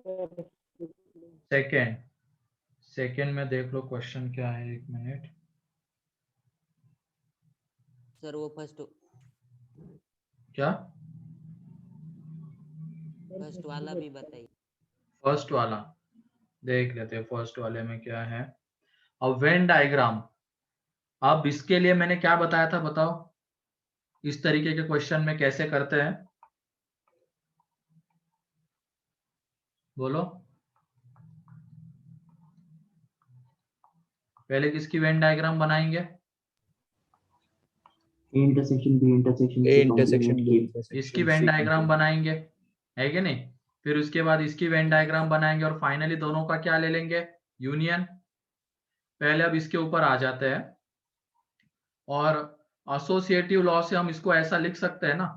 Second second में देख लो question क्या है, 1 मिनट। सर वो फर्स्ट क्या वाला भी बताइए। फर्स्ट वाला देख लेते हैं, फर्स्ट वाले में क्या है। अब वेन डायग्राम, अब इसके लिए मैंने क्या बताया था बताओ, इस तरीके के क्वेश्चन में कैसे करते हैं, बोलो। पहले किसकी वेन डायग्राम बनाएंगे? Intersection B intersection A C intersection B complement इसकी इंटरसेक्शन वेन सी डायग्राम बनाएंगे, है कि नहीं? फिर उसके बाद इसकी वेन डायग्राम बनाएंगे और फाइनली दोनों का क्या ले लेंगे, यूनियन। पहले अब इसके ऊपर आ जाते हैं, और एसोसिएटिव लॉ से हम इसको ऐसा लिख सकते हैं ना,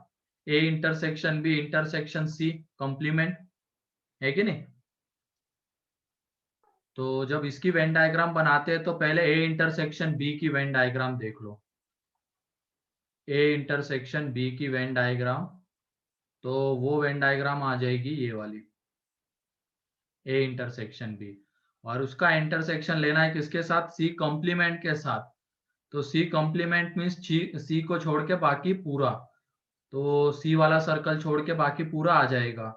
A intersection B intersection C complement, है कि नहीं? तो जब इसकी वेन डायग्राम बनाते हैं तो पहले ए इंटरसेक्शन बी की वेन डायग्राम देख लो। ए इंटरसेक्शन बी की वेन डायग्राम, तो वो वेन डायग्राम आ जाएगी ये वाली, ए इंटरसेक्शन बी। और उसका इंटरसेक्शन लेना है किसके साथ, सी कॉम्प्लीमेंट के साथ। तो सी कॉम्प्लीमेंट मीन्स सी को छोड़ के बाकी पूरा, तो सी वाला सर्कल छोड़ के बाकी पूरा आ जाएगा।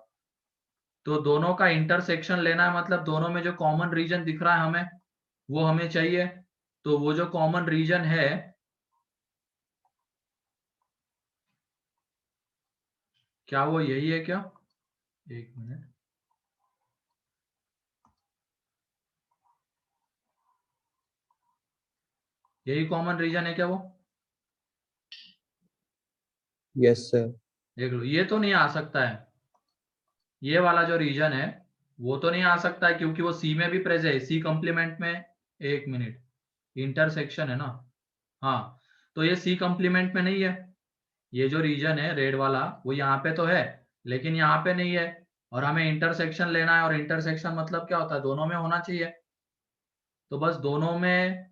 तो दोनों का इंटरसेक्शन लेना है, मतलब दोनों में जो कॉमन रीजन दिख रहा है हमें, वो हमें चाहिए। तो वो जो कॉमन रीजन है, क्या वो यही है क्या? 1 मिनट, यही कॉमन रीजन है क्या वो? Yes sir. देख लो, ये तो नहीं आ सकता है, ये वाला जो रीजन है वो तो नहीं आ सकता है, क्योंकि वो सी में भी प्रेजेंट है, सी कॉम्प्लीमेंट में। 1 मिनट, इंटरसेक्शन है ना, हाँ। तो ये सी कॉम्प्लीमेंट में नहीं है, ये जो रीजन है रेड वाला वो यहाँ पे तो है, लेकिन यहाँ पे नहीं है। और हमें इंटरसेक्शन लेना है, और इंटरसेक्शन मतलब क्या होता है, दोनों में होना चाहिए। तो बस दोनों में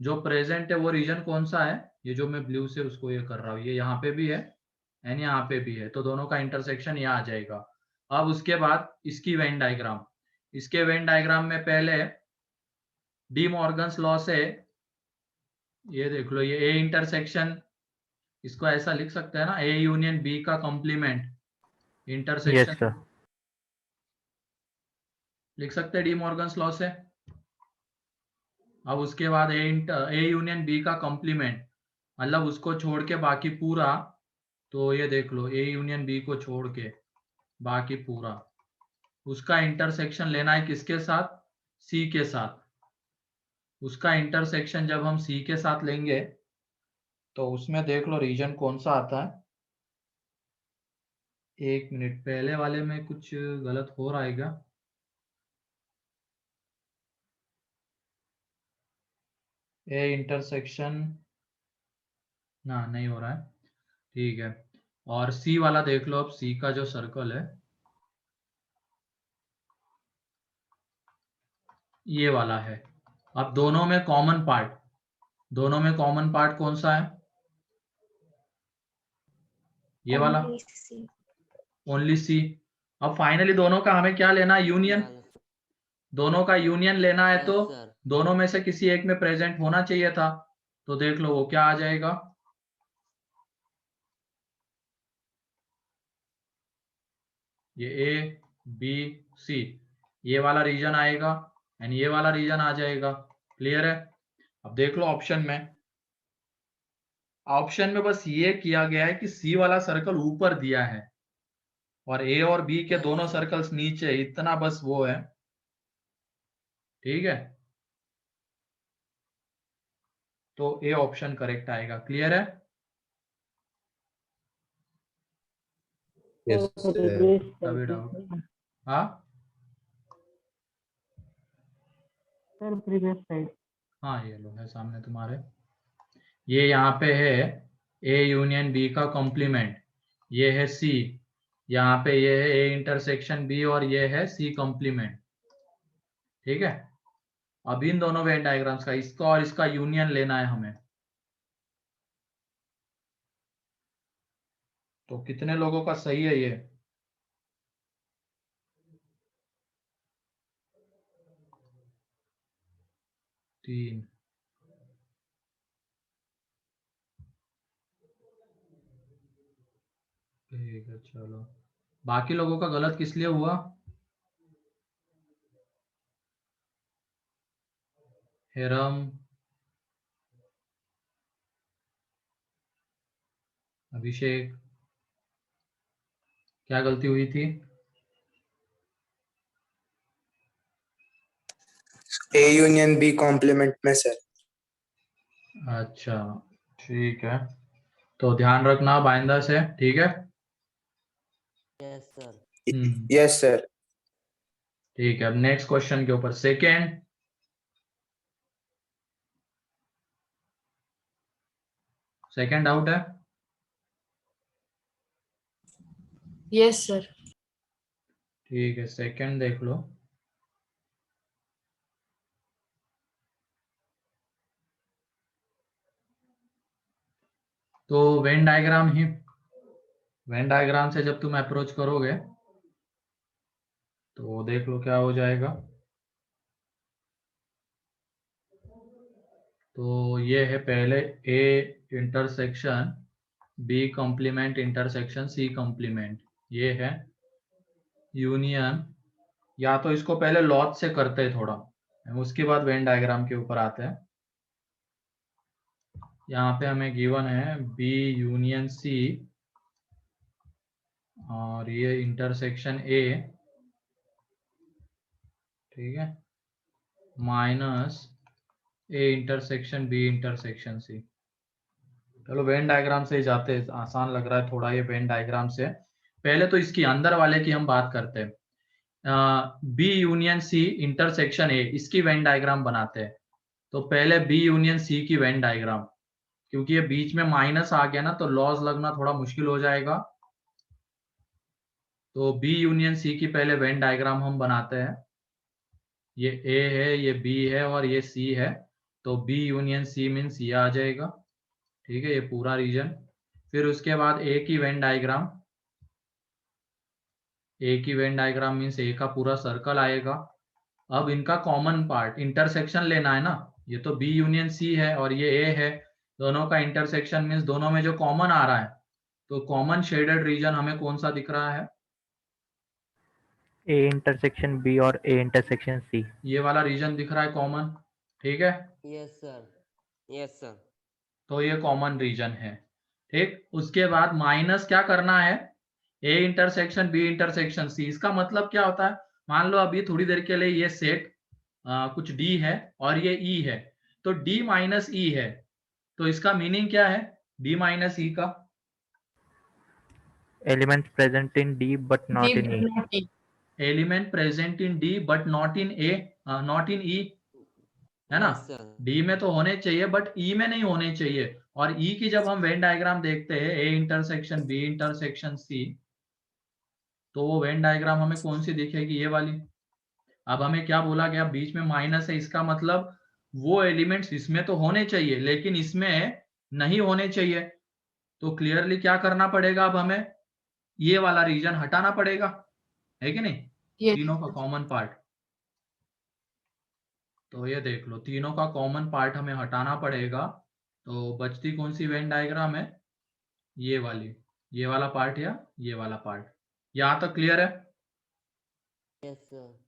जो प्रेजेंट है वो रीजन कौन सा है, ये जो मैं ब्लू से उसको ये कर रहा हूँ, ये यहाँ पे भी है एंड यहाँ पे भी है, तो दोनों का इंटरसेक्शन यहाँ आ जाएगा। अब उसके बाद इसकी वेन डायग्राम, इसके वेन डायग्राम में पहले डी मॉर्गन्स लॉ से, ये देख लो, ये ए इंटरसेक्शन, इसको ऐसा लिख सकते हैं ना, ए यूनियन बी का कॉम्प्लीमेंट इंटरसेक्शन, यस सर। लिख सकते हैं डी मॉर्गन्स लॉ से। अब उसके बाद ए यूनियन बी का कॉम्प्लीमेंट, मतलब उसको छोड़ के बाकी पूरा, तो ये देख लो, ए यूनियन बी को छोड़ के बाकी पूरा, उसका इंटरसेक्शन लेना है किसके साथ, सी के साथ। उसका इंटरसेक्शन जब हम सी के साथ लेंगे तो उसमें देख लो रीजन कौन सा आता है। 1 मिनट, पहले वाले में कुछ गलत हो रहा है क्या? ए इंटरसेक्शन ना, नहीं हो रहा है, ठीक है। और सी वाला देख लो, अब सी का जो सर्कल है ये वाला है। अब दोनों में कॉमन पार्ट, दोनों में कॉमन पार्ट कौन सा है, ये वाला, ओनली सी। अब फाइनली दोनों का हमें क्या लेना है, यूनियन। दोनों का यूनियन लेना है, तो यस सर। दोनों में से किसी एक में प्रेजेंट होना चाहिए था, तो देख लो वो क्या आ जाएगा, ये ए बी सी, ये वाला रीजन आएगा एंड ये वाला रीजन आ जाएगा। क्लियर है? अब देख लो ऑप्शन में, ऑप्शन में बस ये किया गया है कि सी वाला सर्कल ऊपर दिया है और ए और बी के दोनों सर्कल्स नीचे, इतना बस वो है, ठीक है। तो ए ऑप्शन करेक्ट आएगा। क्लियर है? Yes sir. तभी डाउट, हाँ सर प्रीवियस साइड हाँ, ये लो है सामने तुम्हारे, ये यहाँ पे है ए यूनियन बी का कॉम्प्लीमेंट, ये है सी, यहाँ पे ये है ए इंटरसेक्शन बी और ये है सी कॉम्प्लीमेंट, ठीक है। अब इन दोनों वेन डायग्राम्स का, इसका और इसका यूनियन लेना है हमें। तो कितने लोगों का सही है ये? 3। ठीक है, चलो बाकी लोगों का गलत किस लिए हुआ? हेरम, अभिषेक, क्या गलती हुई थी? ए यूनियन बी कॉम्प्लीमेंट में सर। अच्छा ठीक है, तो ध्यान रखना बाइंदर से, ठीक है। Yes sir. Yes sir. ठीक है, अब नेक्स्ट क्वेश्चन के ऊपर सेकेंड। सेकेंड डाउट है? Yes sir. ठीक है, सेकेंड देख लो। तो वेन डायग्राम से जब तुम अप्रोच करोगे तो देख लो क्या हो जाएगा। तो ये है पहले A intersection B complement intersection C complement, ये है यूनियन। या तो इसको पहले लॉज से करते हैं थोड़ा, उसके बाद वेन डायग्राम के ऊपर आते हैं। यहाँ पे हमें गिवन है बी यूनियन सी और ये इंटरसेक्शन ए, ठीक है, minus A intersection B intersection C. चलो वेन डायग्राम से ही जाते हैं, आसान लग रहा है थोड़ा ये वेन डायग्राम से। पहले तो इसकी अंदर वाले की हम बात करते हैं, B union C intersection A, इसकी वेन डायग्राम बनाते हैं। तो पहले बी यूनियन सी की वेन डायग्राम, क्योंकि ये बीच में माइनस आ गया ना तो लॉस लगना थोड़ा मुश्किल हो जाएगा। तो बी यूनियन सी की पहले वेन डायग्राम हम बनाते हैं। ये ए है, ये बी है और ये सी है, तो बी यूनियन सी मीन्स ये आ जाएगा, ठीक है, ये पूरा रीजन। फिर उसके बाद ए की वेन डायग्राम, ए की वेन डायग्राम मीन्स ए का पूरा सर्कल आएगा। अब इनका कॉमन पार्ट इंटरसेक्शन लेना है ना, ये तो बी यूनियन सी है और ये ए है, दोनों का इंटरसेक्शन मीन्स दोनों में जो कॉमन आ रहा है, तो कॉमन शेडेड रीजन हमें कौन सा दिख रहा है? ए इंटरसेक्शन बी और ए इंटरसेक्शन सी, ये वाला रीजन दिख रहा है कॉमन, ठीक है। Yes sir. Yes sir. तो ये कॉमन रीजन है, ठीक। उसके बाद माइनस क्या करना है, A intersection B intersection C. इसका मतलब क्या होता है, मान लो अभी थोड़ी देर के लिए ये सेट कुछ डी है और ये ई है, तो डी माइनस ई है, तो इसका मीनिंग क्या है डी माइनस ई का? Elements present in D but not in E, element present in D but not in A, not in E, है ना। Yes sir. डी में तो होने चाहिए बट ई में नहीं होने चाहिए। और ई की जब हम वेन डायग्राम देखते हैं, A intersection B intersection C, तो वो वेन डायग्राम हमें कौन सी दिखेगी, ये वाली। अब हमें क्या बोला गया, बीच में माइनस है, इसका मतलब वो एलिमेंट्स इसमें तो होने चाहिए लेकिन इसमें नहीं होने चाहिए। तो क्लियरली क्या करना पड़ेगा, अब हमें ये वाला रीजन हटाना पड़ेगा, है कि नहीं, तीनों का कॉमन पार्ट। तो ये देख लो, तीनों का कॉमन पार्ट हमें हटाना पड़ेगा। तो बचती कौन सी वेन डायग्राम है, ये वाली, ये वाला पार्ट या ये वाला पार्ट। यहां तक क्लियर है? Yes sir.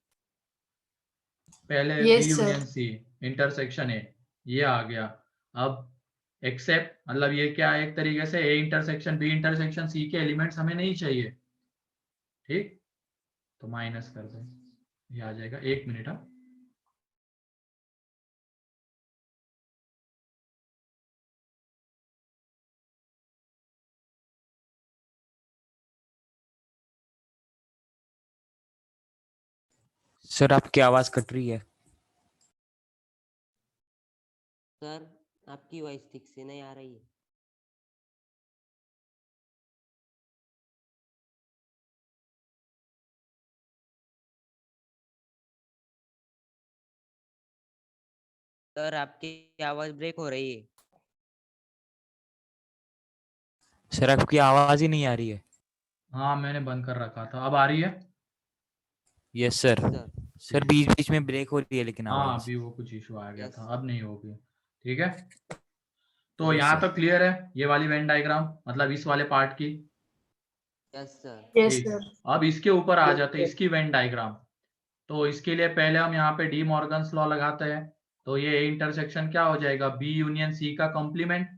पहले Yes, B sir. Union C intersection A, ये आ गया। अब एक्सेप्ट मतलब ये क्या है, एक तरीके से A intersection B intersection C के एलिमेंट्स हमें नहीं चाहिए, ठीक, तो माइनस कर दें, ये आ जाएगा। एक मिनट, हाँ। सर आपकी आवाज कट रही है। सर आपकी वॉइस ठीक से नहीं आ रही है। सर आपकी आवाज ब्रेक हो रही है। सर आपकी आवाज ही नहीं आ रही है। हाँ मैंने बंद कर रखा था, अब आ रही है? Yes sir. सर सर बीच बीच में ब्रेक हो रही है लेकिन हाँ आवाज। अभी वो कुछ इशू आ गया Yes. था, अब नहीं होगी। ठीक है, तो Yes, यहाँ sir. तक क्लियर है ये वाली वेन डायग्राम, मतलब इस वाले पार्ट की। Yes, sir. Yes, ठीक, sir. अब इसके ऊपर आ Yes, जाते हैं sir. इसकी वेन डायग्राम। तो इसके लिए पहले हम यहाँ पे डी मॉर्गन्स लॉ लगाते हैं। तो ये ए इंटरसेक्शन क्या हो जाएगा, बी यूनियन सी का कॉम्प्लीमेंट,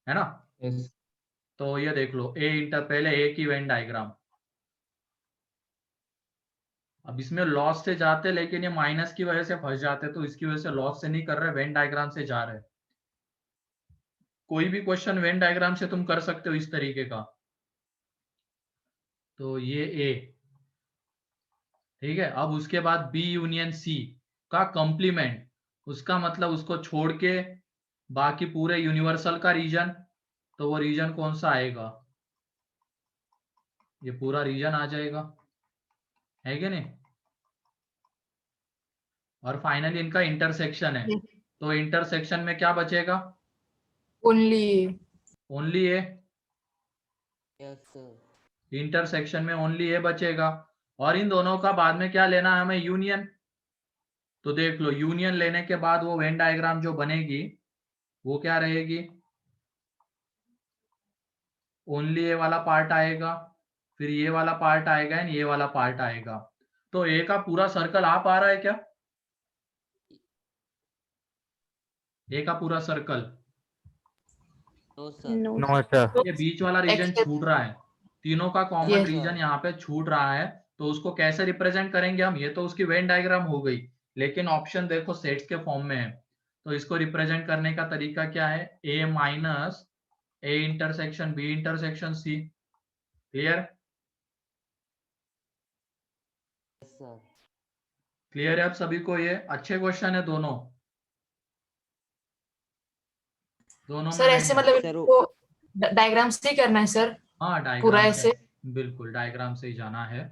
है ना। Yes. तो ये देख लो ए इंटर, पहले ए की वेन डायग्राम। अब इसमें लॉस से जाते लेकिन ये माइनस की वजह से फंस जाते, तो इसकी वजह से लॉस से नहीं कर रहे, वेन डायग्राम से जा रहे। कोई भी क्वेश्चन वेन डायग्राम से तुम कर सकते हो इस तरीके का। तो ये ए, ठीक है। अब उसके बाद बी यूनियन सी का कॉम्प्लीमेंट, उसका मतलब उसको छोड़ के बाकी पूरे यूनिवर्सल का रीजन, तो वो रीजन कौन सा आएगा, ये पूरा रीजन आ जाएगा, है कि नहीं। और फाइनली इनका इंटरसेक्शन है, Yes. तो इंटरसेक्शन में क्या बचेगा, Only. ओनली ए। Yes, sir. इंटरसेक्शन में ओनली ए बचेगा, और इन दोनों का बाद में क्या लेना है हमें, यूनियन। तो देख लो यूनियन लेने के बाद वो वेन डायग्राम जो बनेगी वो क्या रहेगी, ओनली ए वाला पार्ट आएगा, फिर ये वाला पार्ट आएगा एंड ये वाला पार्ट आएगा। तो ए का पूरा सर्कल आ पा रहा है क्या, ए का पूरा circle. No, sir. No sir. ये बीच वाला रीजन Except- छूट रहा है, तीनों का कॉमन Yes. रीजन यहाँ पे छूट रहा है। तो उसको कैसे रिप्रेजेंट करेंगे हम, ये तो उसकी वेन डायग्राम हो गई, लेकिन ऑप्शन देखो सेट्स के फॉर्म में है। तो इसको रिप्रेजेंट करने का तरीका क्या है, A minus A intersection B intersection C. Clear, Yes, sir. Clear है अब सभी को। ये अच्छे क्वेश्चन है दोनों, दोनों सर में ऐसे rank है। मतलब Sir, इनको डायग्राम से ही करना है सर, हाँ पूरा डायग्राम से, ऐसे। बिल्कुल डायग्राम से ही जाना है,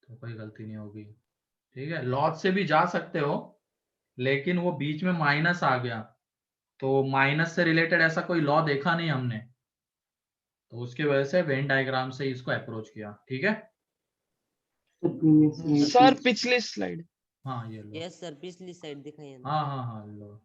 तो कोई गलती नहीं होगी। ठीक है, लॉट से भी जा सकते हो, लेकिन वो बीच में माइनस आ गया, तो माइनस से रिलेटेड ऐसा कोई लॉ देखा नहीं हमने, तो उसके वजह से वेन डायग्राम से इसको अप्रोच किया। ठीक है, So previous slide. Sir please. पिछली स्लाइड। हाँ ये लो, yes, sir. पिछली साइड दिखाइए ना। हाँ हाँ हाँ लो।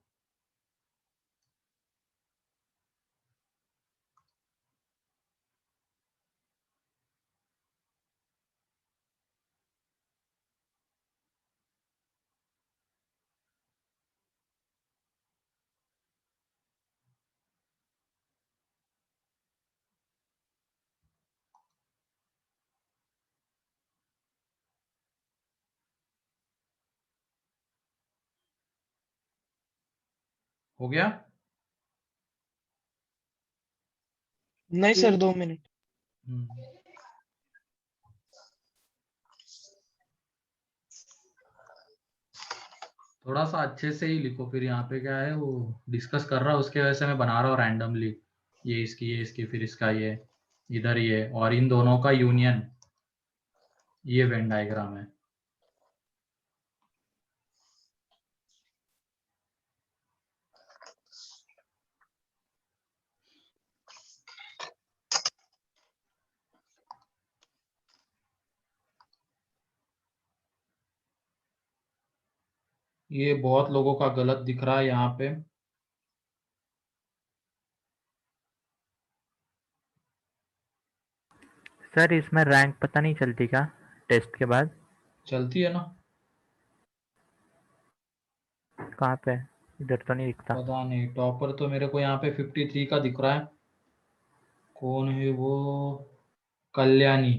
हो गया, नहीं सर 2 मिनट। हम्म। थोड़ा सा अच्छे से ही लिखो, फिर यहाँ पे क्या है वो डिस्कस कर रहा है उसके वजह से मैं बना रहा हूँ रैंडमली, ये इसकी फिर इसका ये इधर ये, और इन दोनों का यूनियन, ये वेन डायग्राम है। ये बहुत लोगों का गलत दिख रहा है यहाँ पे। सर इसमें रैंक पता नहीं चलती क्या टेस्ट के बाद? चलती है ना, कहाँ पे? इधर तो नहीं दिखता। पता नहीं, टॉपर तो मेरे को यहाँ पे 53 का दिख रहा है। कौन है वो, कल्याणी,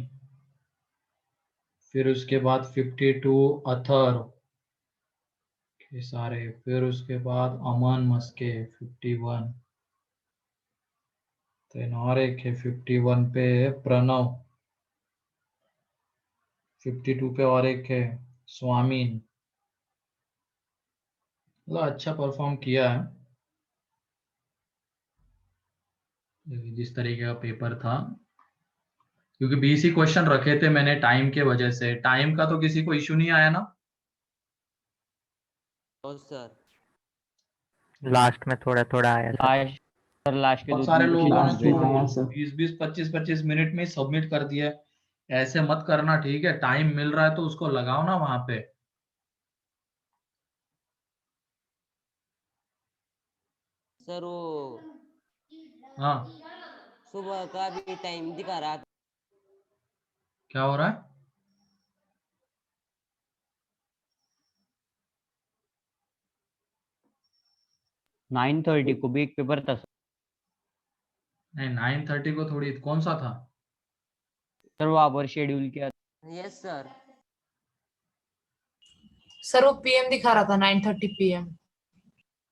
फिर उसके बाद 52 अथर के सारे, फिर उसके बाद अमन मस्के 51, देन और एक है 51 पे प्रणव, 52 पे और एक है स्वामीन। मतलब अच्छा परफॉर्म किया है जिस तरीके का पेपर था, क्योंकि 20 ही क्वेश्चन रखे थे मैंने टाइम के वजह से। टाइम का तो किसी को इश्यू नहीं आया ना, No, sir. लास्ट में थोड़ा थोड़ा आया था। लास्ट के बहुत सारे लोगों ने Last में आया, sir. 20-20 25-25 मिनट में सबमिट कर दिया। ऐसे मत करना, ठीक है? टाइम मिल रहा है तो उसको लगाओ ना वहां पे। सर वो हाँ, सुबह का भी टाइम दिखा रहा था। क्या हो रहा है? नाइन थर्टी को भी एक पेपर था नहीं, 9:30 को थोड़ी, कौन सा था? सर, वहाँ पर शेड्यूल किया। Yes sir. सर वो पीएम दिखा रहा था 9:30 PM।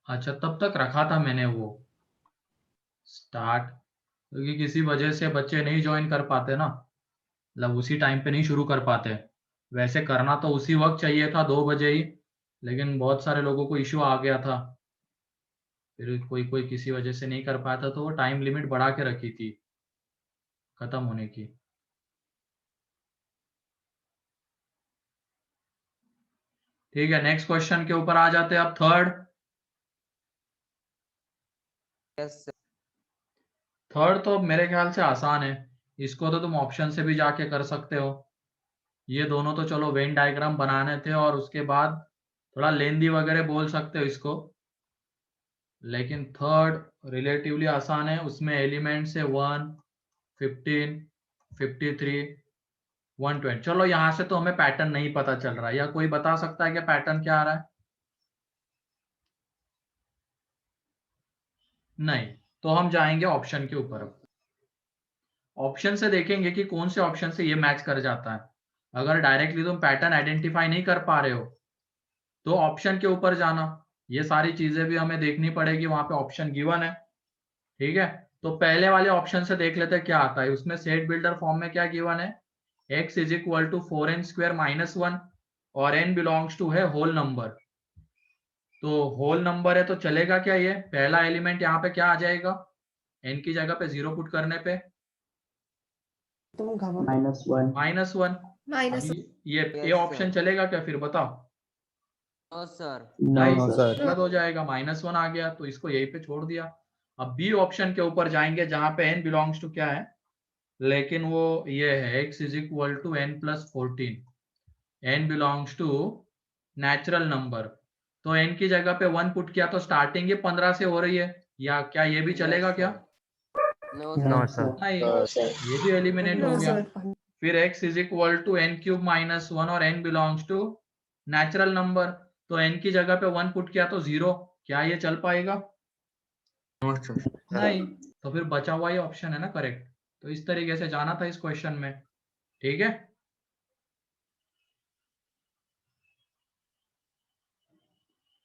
अच्छा, तब तक रखा था मैंने वो स्टार्ट, क्योंकि किसी वजह से बच्चे नहीं ज्वाइन कर पाते ना, मतलब उसी टाइम पे नहीं शुरू कर पाते। वैसे करना तो उसी वक्त चाहिए था, 2 बजे ही, लेकिन बहुत सारे लोगों को इश्यू आ गया था, फिर कोई कोई किसी वजह से नहीं कर पाया था, तो वो टाइम लिमिट बढ़ा के रखी थी खत्म होने की। ठीक है, नेक्स्ट क्वेश्चन के ऊपर आ जाते हैं अब, थर्ड। Yes sir. थर्ड तो मेरे ख्याल से आसान है, इसको तो तुम ऑप्शन से भी जाके कर सकते हो। ये दोनों तो चलो वेन डायग्राम बनाने थे, और उसके बाद थोड़ा लेंदी वगैरह बोल सकते हो इसको, लेकिन थर्ड रिलेटिवली आसान है। उसमें एलिमेंट्स है 1, 15, 53, 120। चलो यहाँ से तो हमें पैटर्न नहीं पता चल रहा है, या कोई बता सकता है कि पैटर्न क्या आ रहा है? नहीं, तो हम जाएंगे ऑप्शन के ऊपर। ऑप्शन से देखेंगे कि कौन से ऑप्शन से ये मैच कर जाता है। अगर डायरेक्टली तुम पैटर्न आइडेंटिफाई नहीं कर पा रहे हो तो ऑप्शन के ऊपर जाना। ये सारी चीजें भी हमें देखनी पड़ेगी, वहां पे ऑप्शन गिवन है, ठीक है? तो पहले वाले ऑप्शन से देख लेते हैं क्या आता है। उसमें सेट बिल्डर फॉर्म में क्या गिवन है? x is equal to 4n² - 1 और n बिलोंग्स टू है होल नंबर। तो होल नंबर है तो चलेगा क्या? ये पहला एलिमेंट यहाँ पे क्या आ जाएगा? n की जगह पे 0 पुट करने पे -1 माइनस ये ऑप्शन चलेगा क्या? फिर बताओ। No sir. नहीं, नो सर। गलत हो जाएगा, -1 आ गया तो इसको यहीं पे छोड़ दिया। अब बी ऑप्शन के ऊपर जाएंगे जहां पे n बिलोंग्स टू क्या है, लेकिन वो ये है x is equal to n+14, n belongs to natural number. तो n की जगह पे 1 पुट किया तो स्टार्टिंग ही 15 से हो रही है, या क्या ये भी चलेगा क्या? No no sir. सर। नहीं, ये भी एलिमिनेट हो गया। फिर x is equal to n³ - 1 और n belongs to natural number, तो n की जगह पे 1 पुट किया तो 0, क्या ये चल पाएगा? नहीं, तो फिर बचा हुआ ये ऑप्शन है ना करेक्ट। तो इस तरीके से जाना था इस क्वेश्चन में, ठीक है?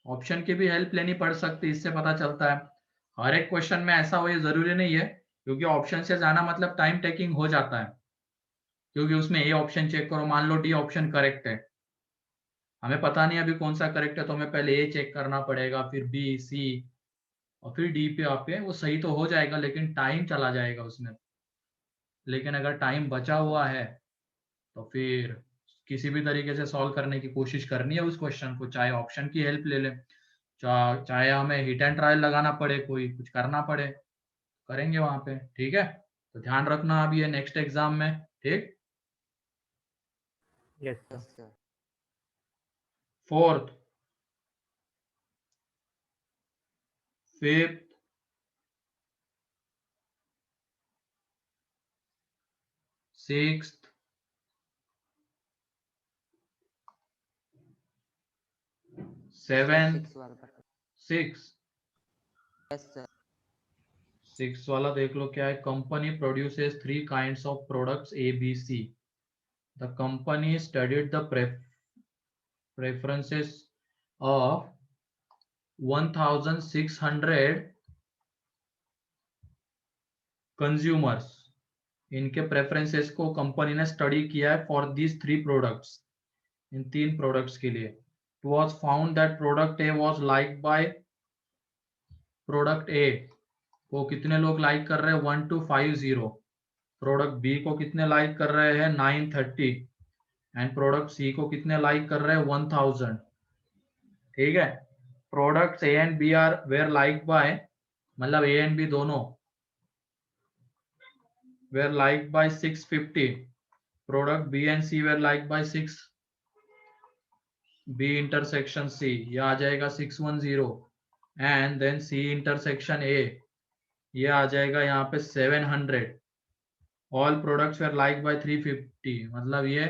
ऑप्शन की भी हेल्प लेनी पड़ सकती है, इससे पता चलता है। हर एक क्वेश्चन में ऐसा हो ये जरूरी नहीं है, क्योंकि ऑप्शन से जाना मतलब टाइम टेकिंग हो जाता है, क्योंकि उसमें ए ऑप्शन चेक करो, मान लो डी ऑप्शन करेक्ट है, हमें पता नहीं अभी कौन सा करेक्ट है, तो हमें पहले ए चेक करना पड़ेगा, फिर बी, सी, और फिर डी पे आपके वो सही तो हो जाएगा, लेकिन टाइम चला जाएगा उसमें। लेकिन अगर टाइम बचा हुआ है तो फिर किसी भी तरीके से सॉल्व करने की कोशिश करनी है उस क्वेश्चन को, चाहे ऑप्शन की हेल्प ले लें, चाहे हमें हिट एंड ट्रायल लगाना पड़े, कोई कुछ करना पड़े, करेंगे वहां पे, ठीक है? तो ध्यान रखना अभी ये नेक्स्ट एग्जाम में, ठीक? Yes yes sir. Sir. Fourth, fifth, sixth, seventh, 6 वाला। Six yes sir. 6 वाला देख लो क्या है। Company produces 3 kinds of products A B C. The company studied the preferences of 1600 consumers. इनके प्रेफरेंसेस को कंपनी ने स्टडी किया है फॉर दीज 3 प्रोडक्ट्स, इन 3 प्रोडक्ट्स के लिए। It was found that product A was like by product A को कितने लोग लाइक कर रहे हैं? 1250। प्रोडक्ट बी को कितने लाइक कर रहे हैं? 930। एंड प्रोडक्ट सी को कितने लाइक कर रहे हैं? 1000। ठीक है, products A and B are were like by, मतलब ए एंड बी दोनों were like by 650 product B and C were like by 6, B intersection C, ये आ जाएगा 610, and then C intersection A, ये आ जाएगा यहाँ पे 700. All products were like by 350. मतलब ये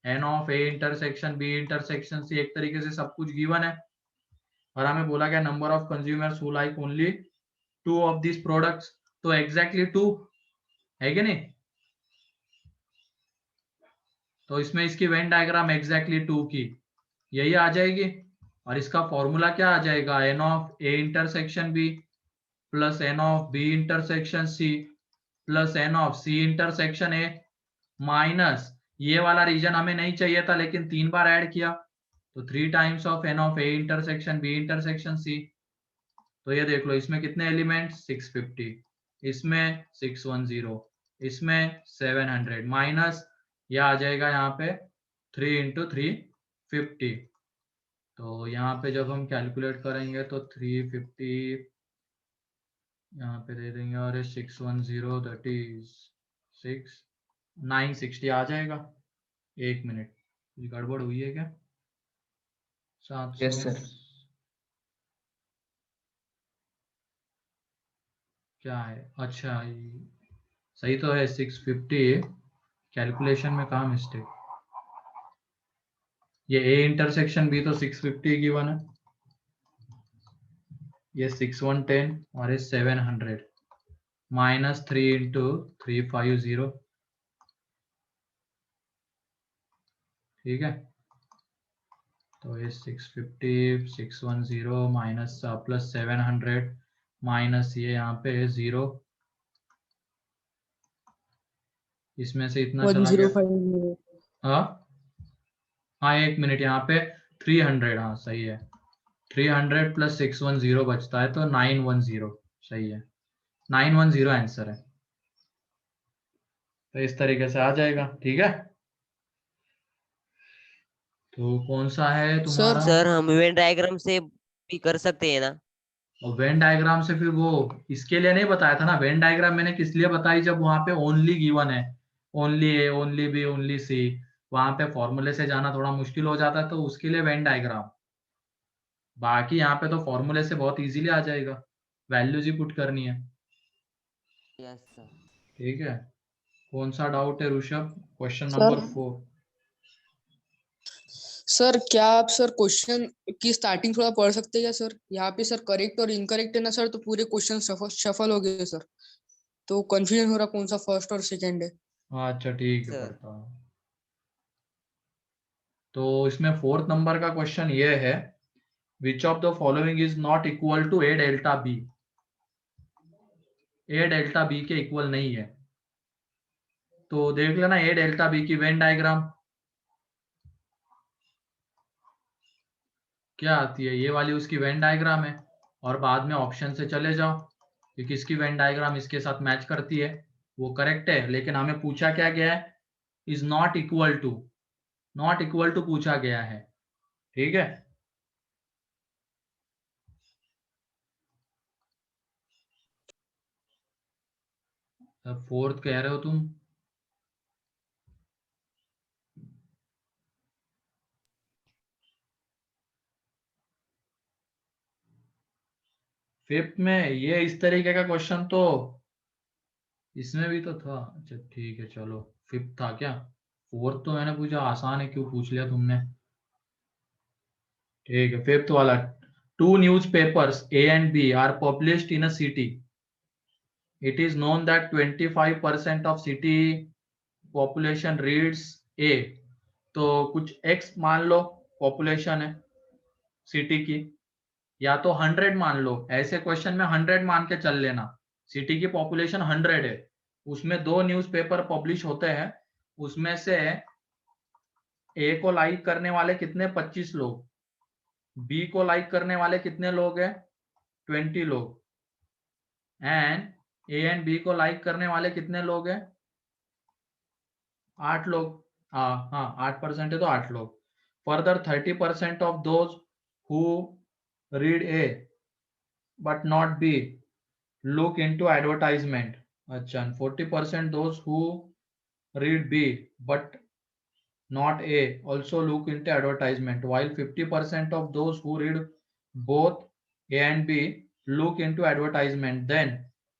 N of A intersection B intersection C एक तरीके से सब कुछ given है, और हमें बोला गया number of consumers who like only 2 of these products, तो exactly 2 है कि नहीं? तो इसमें इसकी वेन डायग्राम एग्जैक्टली 2 की यही आ जाएगी, और इसका फॉर्मूला क्या आ जाएगा, n of A intersection B plus n of B intersection C plus n of C intersection A minus ये वाला रीजन हमें नहीं चाहिए था लेकिन 3 बार ऐड किया, तो 3 times of n of A intersection B intersection C. तो ये देख लो इसमें कितने एलिमेंट्स, 650, इसमें 610, इसमें 700, माइनस ये आ जाएगा यहाँ पे 3 इंटू 350. तो यहाँ पे जब हम कैलकुलेट करेंगे तो 350 यहाँ पे दे देंगे और 610 दैट इज 960 आ जाएगा. 1 मिनट, कुछ गड़बड़ हुई है क्या? 700 Yes, sir. क्या है, अच्छा सही तो है 650, कैलकुलेशन में कहाँ मिस्टेक. ये ए इंटरसेक्शन भी तो 650 गिवन है, ये 6110 और ये 700 माइनस 3 इंटू 350, ठीक है. तो ये 650 610 माइनस प्लस 700 माइनस ये यहाँ पे 0, इसमें से इतना चला गया. 1050. हाँ 1 मिनट, यहाँ पे 300, हाँ सही है, 300 प्लस 610 बचता है तो 910, सही है, 910 आंसर है. तो इस तरीके से आ जाएगा, ठीक है. तो कौन सा है तुम्हारा? सर हम वेन डायग्राम से भी कर सकते हैं ना? और वेन डायग्राम से फिर वो इसके लिए नहीं बताया था ना, वेन डायग्राम मैंने किस लिए बताई, जब वहां पे ओनली गिवन है, only A only B only सी, वहां पे फॉर्मूले से जाना थोड़ा मुश्किल हो जाता है, तो उसके लिए वेन डायग्राम. बाकी यहाँ पे तो फॉर्मूले से बहुत इजीली आ जाएगा, वैल्यूज ही पुट करनी है. Yes sir. ठीक है, कौन सा डाउट है Rishabh? Question sir. Number 4. Sir क्या आप सर क्वेश्चन की स्टार्टिंग थोड़ा पढ़ सकते हैं क्या सर? यहाँ पे सर करेक्ट और इनकरेक्ट है ना सर, तो पूरे क्वेश्चन शफल हो गए सर, तो कंफ्यूजन हो रहा कौन सा फर्स्ट और सेकंड है. अच्छा ठीक है, सर। पढ़ता हूँ. तो इसमें 4th नंबर का क्वेश्चन ये है, which of the following is not equal to A delta B. A delta B के इक्वल नहीं है. तो देख लेना ए डेल्टा बी की वेन डायग्राम क्या आती है, ये वाली उसकी वेन डायग्राम है, और बाद में ऑप्शन से चले जाओ कि किसकी वेन डायग्राम इसके साथ मैच करती है, वो करेक्ट है. लेकिन हमें पूछा क्या गया है, इज नॉट इक्वल टू पूछा गया है, ठीक है. अब 4th कह रहे हो तुम, फिफ्थ में ये इस तरीके का क्वेश्चन तो इसमें भी तो था. अच्छा ठीक है, चलो 5th था क्या, 4th तो मैंने पूछा आसान है, क्यों पूछ लिया तुमने. ठीक है, 5th वाला, 2 newspapers A and B are published in a city. It is known that 25% of city population reads A. तो कुछ X मान लो पॉपुलेशन है सिटी की, या तो 100 मान लो, ऐसे क्वेश्चन में 100 मान के चल लेना. सिटी की पॉपुलेशन 100 है, उसमें 2 न्यूज़पेपर पब्लिश होते हैं, उसमें से ए को लाइक करने वाले कितने, 25 लोग, बी को लाइक करने वाले कितने लोग हैं, 20 लोग, एंड ए एंड बी को लाइक करने वाले कितने लोग हैं, 8 लोग. हाँ 8% है तो 8 लोग. Further 30% of those who read A but not B look into advertisement. अच्छा, 40% those who read B but not A also look into advertisement, while 50% of those who read both A and B look into advertisement, then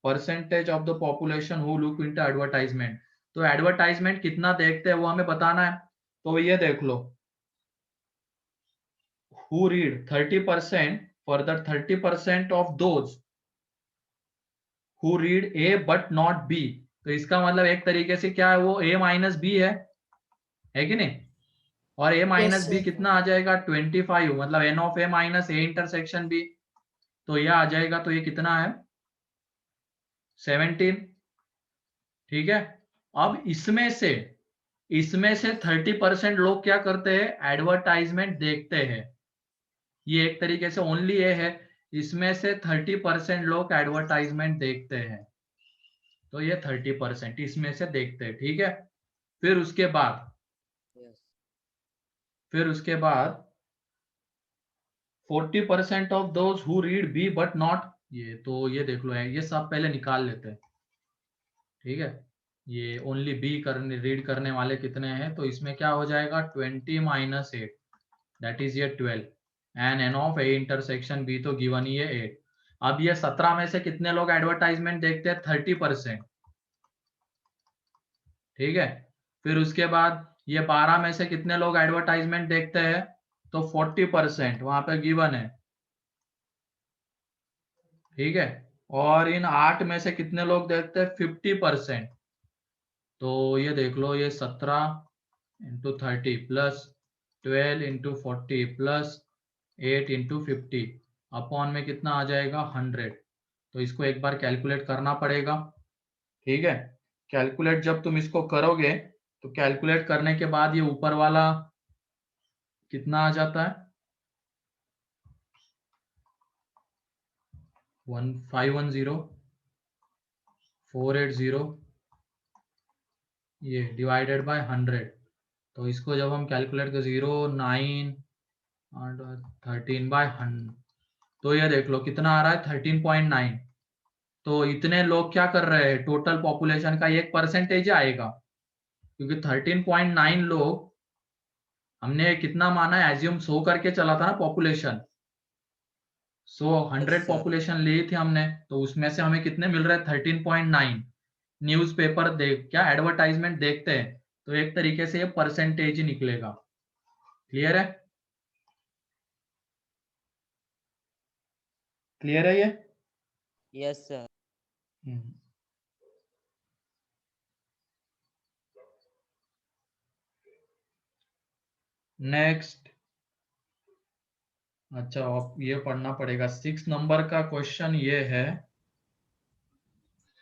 percentage of the population who look into advertisement. तो advertisement कितना देखते हैं वो हमें बताना है। तो ये देख लो, who read 30%, for the 30% of those who read A but not B, तो इसका मतलब एक तरीके से क्या है, वो A माइनस B है कि नहीं? और A माइनस B sir. कितना आ जाएगा 25, मतलब N of A minus A intersection B, तो ये आ जाएगा, तो ये कितना है 17। ठीक है, अब इसमें से 30% लोग क्या करते हैं, एडवर्टाइजमेंट देखते हैं। ये एक तरीके से ओनली ये है, इसमें से 30% लोग एडवर्टाइजमेंट देखते हैं, तो ये 30% इसमें से देखते हैं। ठीक है, फिर उसके बाद 40% of those who read B but not, ये तो ये देख लो है, ये सब पहले निकाल लेते हैं। ठीक है, ये ओनली बी करने रीड करने वाले कितने हैं, तो इसमें क्या हो जाएगा 20 माइनस 8, दैट इज ये 12, and N of A intersection B तो गिवन ही है 8। अब ये 17 में से कितने लोग एडवर्टाइजमेंट देखते हैं, 30%। ठीक है, फिर उसके बाद ये 12 में से कितने लोग एडवर्टाइजमेंट देखते हैं, तो 40% वहां पे गिवन है। ठीक है, और इन 8 में से कितने लोग देखते हैं, 50%, तो ये देख लो, ये 17 into 30 plus 12 into 40 plus 8 into 50 upon में कितना आ जाएगा 100। तो इसको एक बार कैलकुलेट करना पड़ेगा। ठीक है, कैलकुलेट जब तुम इसको करोगे तो कैलकुलेट करने के बाद ये ऊपर वाला कितना आ जाता है, 1510 480, ये डिवाइडेड बाय 100। तो इसको जब हम कैलकुलेट कर 0 9 13 बाय 100, तो ये देख लो कितना आ रहा है 13.9। तो इतने लोग क्या कर रहे हैं, टोटल पॉपुलेशन का एक परसेंटेज आएगा, क्योंकि 13.9 लोग हमने कितना माना है, एज्यूम 100 करके चला था ना पॉपुलेशन, 100 पॉपुलेशन ली थी हमने, तो उसमें से हमें कितने मिल रहे हैं 13.9। न्यूज़पेपर देख क्या एडवर्टाइजमेंट देखते हैं, तो एक तरीके से ये परसेंटेज ही निकलेगा। क्लियर है? क्लियर है ये? Yes sir. नेक्स्ट, अच्छा अब ये पढ़ना पड़ेगा। 6 नंबर का क्वेश्चन ये है,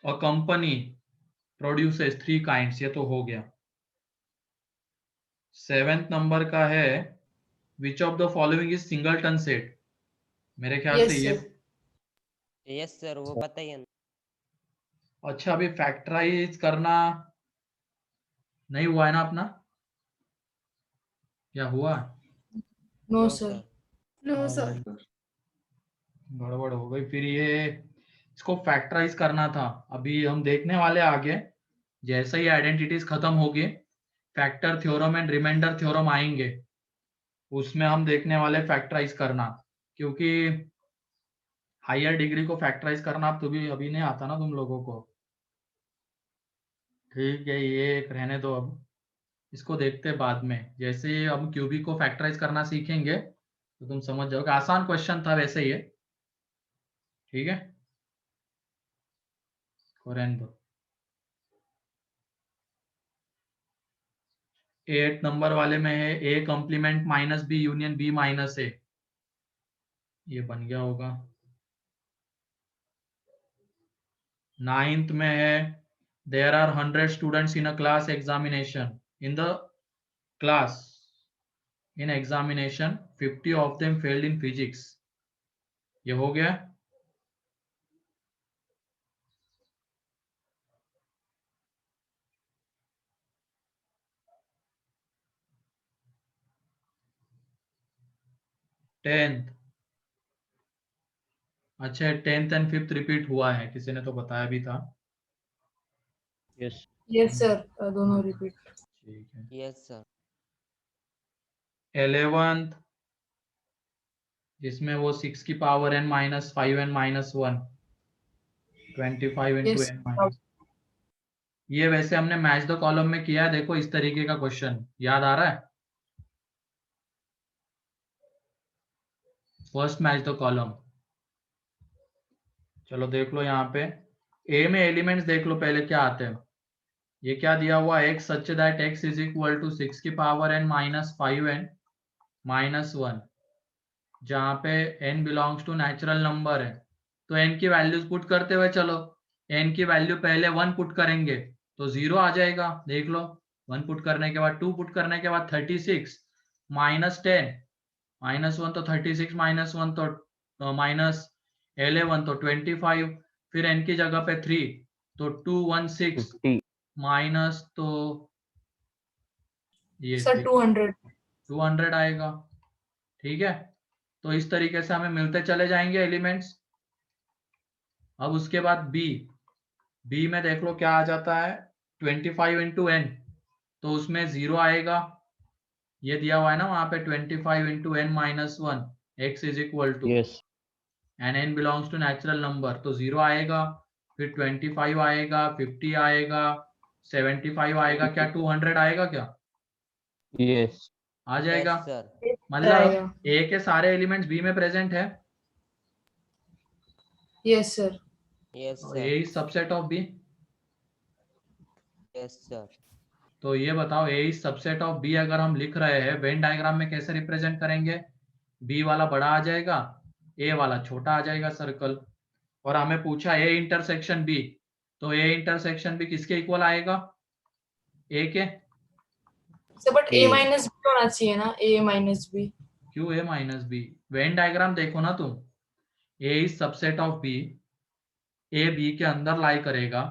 अ कंपनी प्रोड्यूसेस 3 काइंड्स, ये तो हो गया। 7th नंबर का है, which of the following is singleton set. मेरे ख्याल से Yes, ये sir. यस सर, वो बताइए ना। अच्छा, अभी फैक्टराइज करना नहीं हुआ है ना अपना, या हुआ? No, no sir. Sir. No, sir. गड़बड़ हो गई फिर। ये इसको फैक्टराइज करना था, अभी हम देखने वाले आगे। जैसे ही आइडेंटिटीज खत्म होगी, factor theorem and remainder theorem आएंगे, उसमें हम देखने वाले फैक्टराइज करना, क्योंकि हायर डिग्री को फैक्टराइज करना अब तो भी अभी नहीं आता ना तुम लोगों को। ठीक है, ये एक रहने दो, अब इसको देखते हैं बाद में। जैसे ही हम क्यूबी को फैक्टराइज करना सीखेंगे तो तुम समझ जाओगे, आसान क्वेश्चन था वैसे ही है। ठीक है, रहने दो। 8 नंबर वाले में है, A complement minus B union B minus A, ये बन गया होगा। 9th में है, there are 100 students in a class examination, in the class in examination 50 of them failed in physics, ये हो गया। टेंथ, अच्छा 10th एंड 5th रिपीट हुआ है, किसी ने तो बताया भी था। Yes Yes, sir. दोनों repeat. ठीक है, यस सर। 11th, जिसमें वो 6 की power n minus 5n minus 1, 25 into Yes. n minus. ये वैसे हमने मैच द कॉलम में किया है, देखो इस तरीके का क्वेश्चन याद आ रहा है। फर्स्ट मैच द कॉलम, चलो देख लो यहाँ पे ए में एलिमेंट्स देख लो पहले क्या आते हैं। ये क्या दिया हुआ x such that x is equal to 6 की power n minus 5n minus 1, जहाँ पे n belongs to natural number है। तो n की वैल्यूज पुट करते हुए चलो, n की वैल्यू पहले 1 पुट करेंगे तो 0 आ जाएगा, देख लो। 1 पुट करने के बाद 2 पुट करने के बाद 36 माइनस 10 माइनस 1 तो 36 माइनस 1 तो माइनस 11 तो 25, फिर n की जगह पे 3 तो 216 50 माइनस तो ये सर 200। 200 आएगा। ठीक है, तो इस तरीके से हमें मिलते चले जाएंगे एलिमेंट्स। अब उसके बाद बी में देख लो क्या आ जाता है, 25 इंटू n, तो उसमें 0 आएगा। ये दिया हुआ है ना वहां पे 25 into n minus 1 x is equal to, yes and n belongs to natural number, तो 0 आएगा। फिर 25 आएगा, 50 आएगा, 75 आएगा, क्या 200 आएगा क्या? यस आ जाएगा। Yes, sir. मतलब ए के सारे एलिमेंट्स बी में प्रेजेंट है। Yes sir. Yes, और sir. A is subset of B. Yes, sir. तो ये बताओ A is subset of B अगर हम लिख रहे हैं वेन डायग्राम में कैसे रिप्रेजेंट करेंगे? बी वाला बड़ा आ जाएगा, ए वाला छोटा आ जाएगा सर्कल। और हमें पूछा ए इंटरसेक्शन बी, तो ए इंटरसेक्शन बी किसके इक्वल आएगा? ए के। Sir but A A. Minus B होना चाहिए ना, ए माइनस बी। क्यों A minus B? Venn diagram देखो ना तुम, A is subset of B, A B के अंदर लाई करेगा,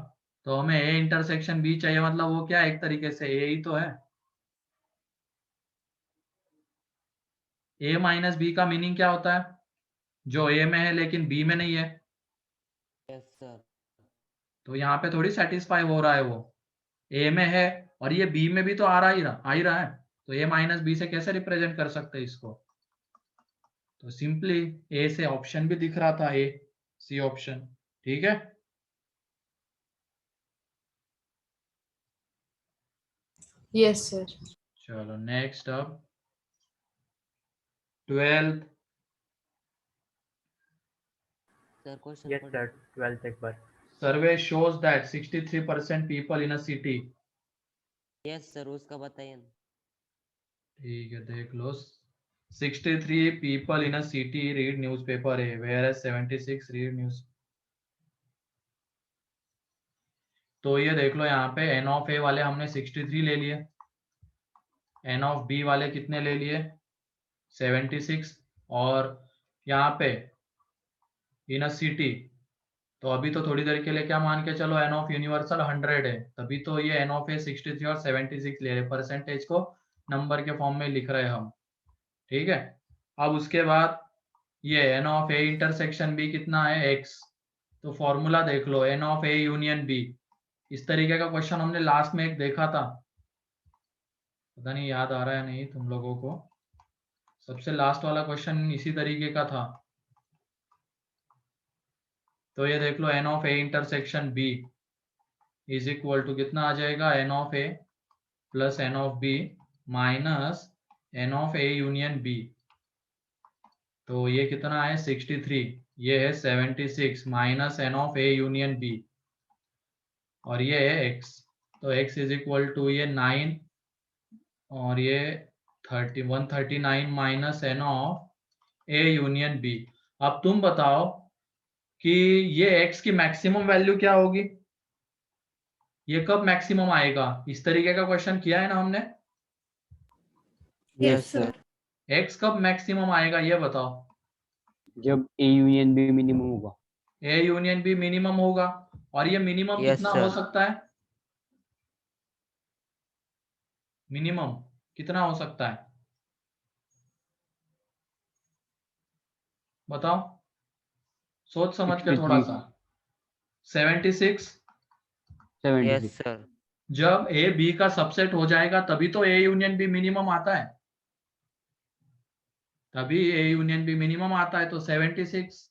तो हमें ए इंटरसेक्शन बी चाहिए, मतलब वो क्या एक तरीके से ए ही तो है। ए माइनस बी का मीनिंग क्या होता है? जो ए में है लेकिन बी में नहीं है। Yes, sir. तो यहाँ पे थोड़ी सेटिस्फाई हो रहा है, वो ए में है और ये बी में भी तो आ ही रहा है, तो ए माइनस बी से कैसे रिप्रेजेंट कर सकते हैं इसको? तो सिंपली ए से ऑप्शन भी दिख रहा था, ए सी ऑप्शन। ठीक है, यस सर। चलो नेक्स्ट अब 12th। Sir, question yes for sir 12th एक बार। Survey shows that 63% people in a city. Yes, sir. उसका बताइए ना। ठीक है, देख लो। 63 people in a city read newspaper A, whereas 76 read news। तो ये देख लो यहाँ पे n ऑफ A वाले हमने 63 ले लिए, n ऑफ B वाले कितने ले लिए? 76। और यहाँ पे इन अ सिटी, तो अभी तो थोड़ी देर के लिए क्या मान के चलो n ऑफ यूनिवर्सल 100 है, तभी तो ये n ऑफ A 63 और 76 ले रहे, परसेंटेज को नंबर के फॉर्म में लिख रहे हैं हम। ठीक है, अब उसके बाद ये n of A intersection B कितना है? x। तो फॉर्मूला देख लो, n of A union B। इस तरीके का क्वेश्चन हमने लास्ट में एक देखा था, पता नहीं याद आ रहा है नहीं तुम लोगों को। सबसे लास्ट वाला क्वेश्चन इसी तरीके का था। तो ये देख लो n of A intersection B is equal to कितना आ जाएगा? n of A plus n of B minus n of A union B। तो ये कितना है? 63। ये है 76 minus n of A union B, और ये है x। तो x इज इक्वल टू ये 9 और ये 139 minus n of A union B। अब तुम बताओ कि ये x की मैक्सिमम वैल्यू क्या होगी? ये कब मैक्सिमम आएगा? इस तरीके का क्वेश्चन किया है ना हमने। यस सर x कब मैक्सिमम आएगा ये बताओ। जब A यूनियन B मिनिमम होगा। A यूनियन B मिनिमम होगा, और ये मिनिमम Yes, कितना sir. हो सकता है? मिनिमम कितना हो सकता है बताओ, सोच समझ के थोड़ा 63 सा। 76। Yes, 76 sir. जब A B का सबसेट हो जाएगा तभी तो A यूनियन B मिनिमम आता है। तभी ए यूनियन बी मिनिमम आता है, तो 76।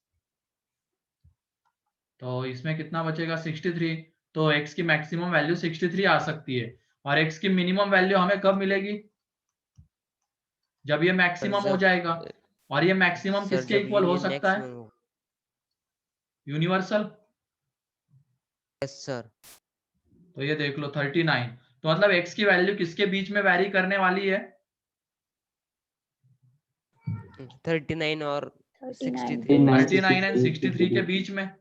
तो इसमें कितना बचेगा 63। तो x की मैक्सिमम वैल्यू 63 आ सकती है, और x की मिनिमम वैल्यू हमें कब मिलेगी? जब ये मैक्सिमम हो जब- जाएगा। और ये मैक्सिमम सर किसके जब इक्वल हो यूनियन सकता है? maximum हो- यूनिवर्सल। Yes sir. तो ये देख लो 39। तो मतलब x की वैल्यू किसके बीच में वैरी करने वाली है? 39 और 63 39 एंड 63 के बीच में।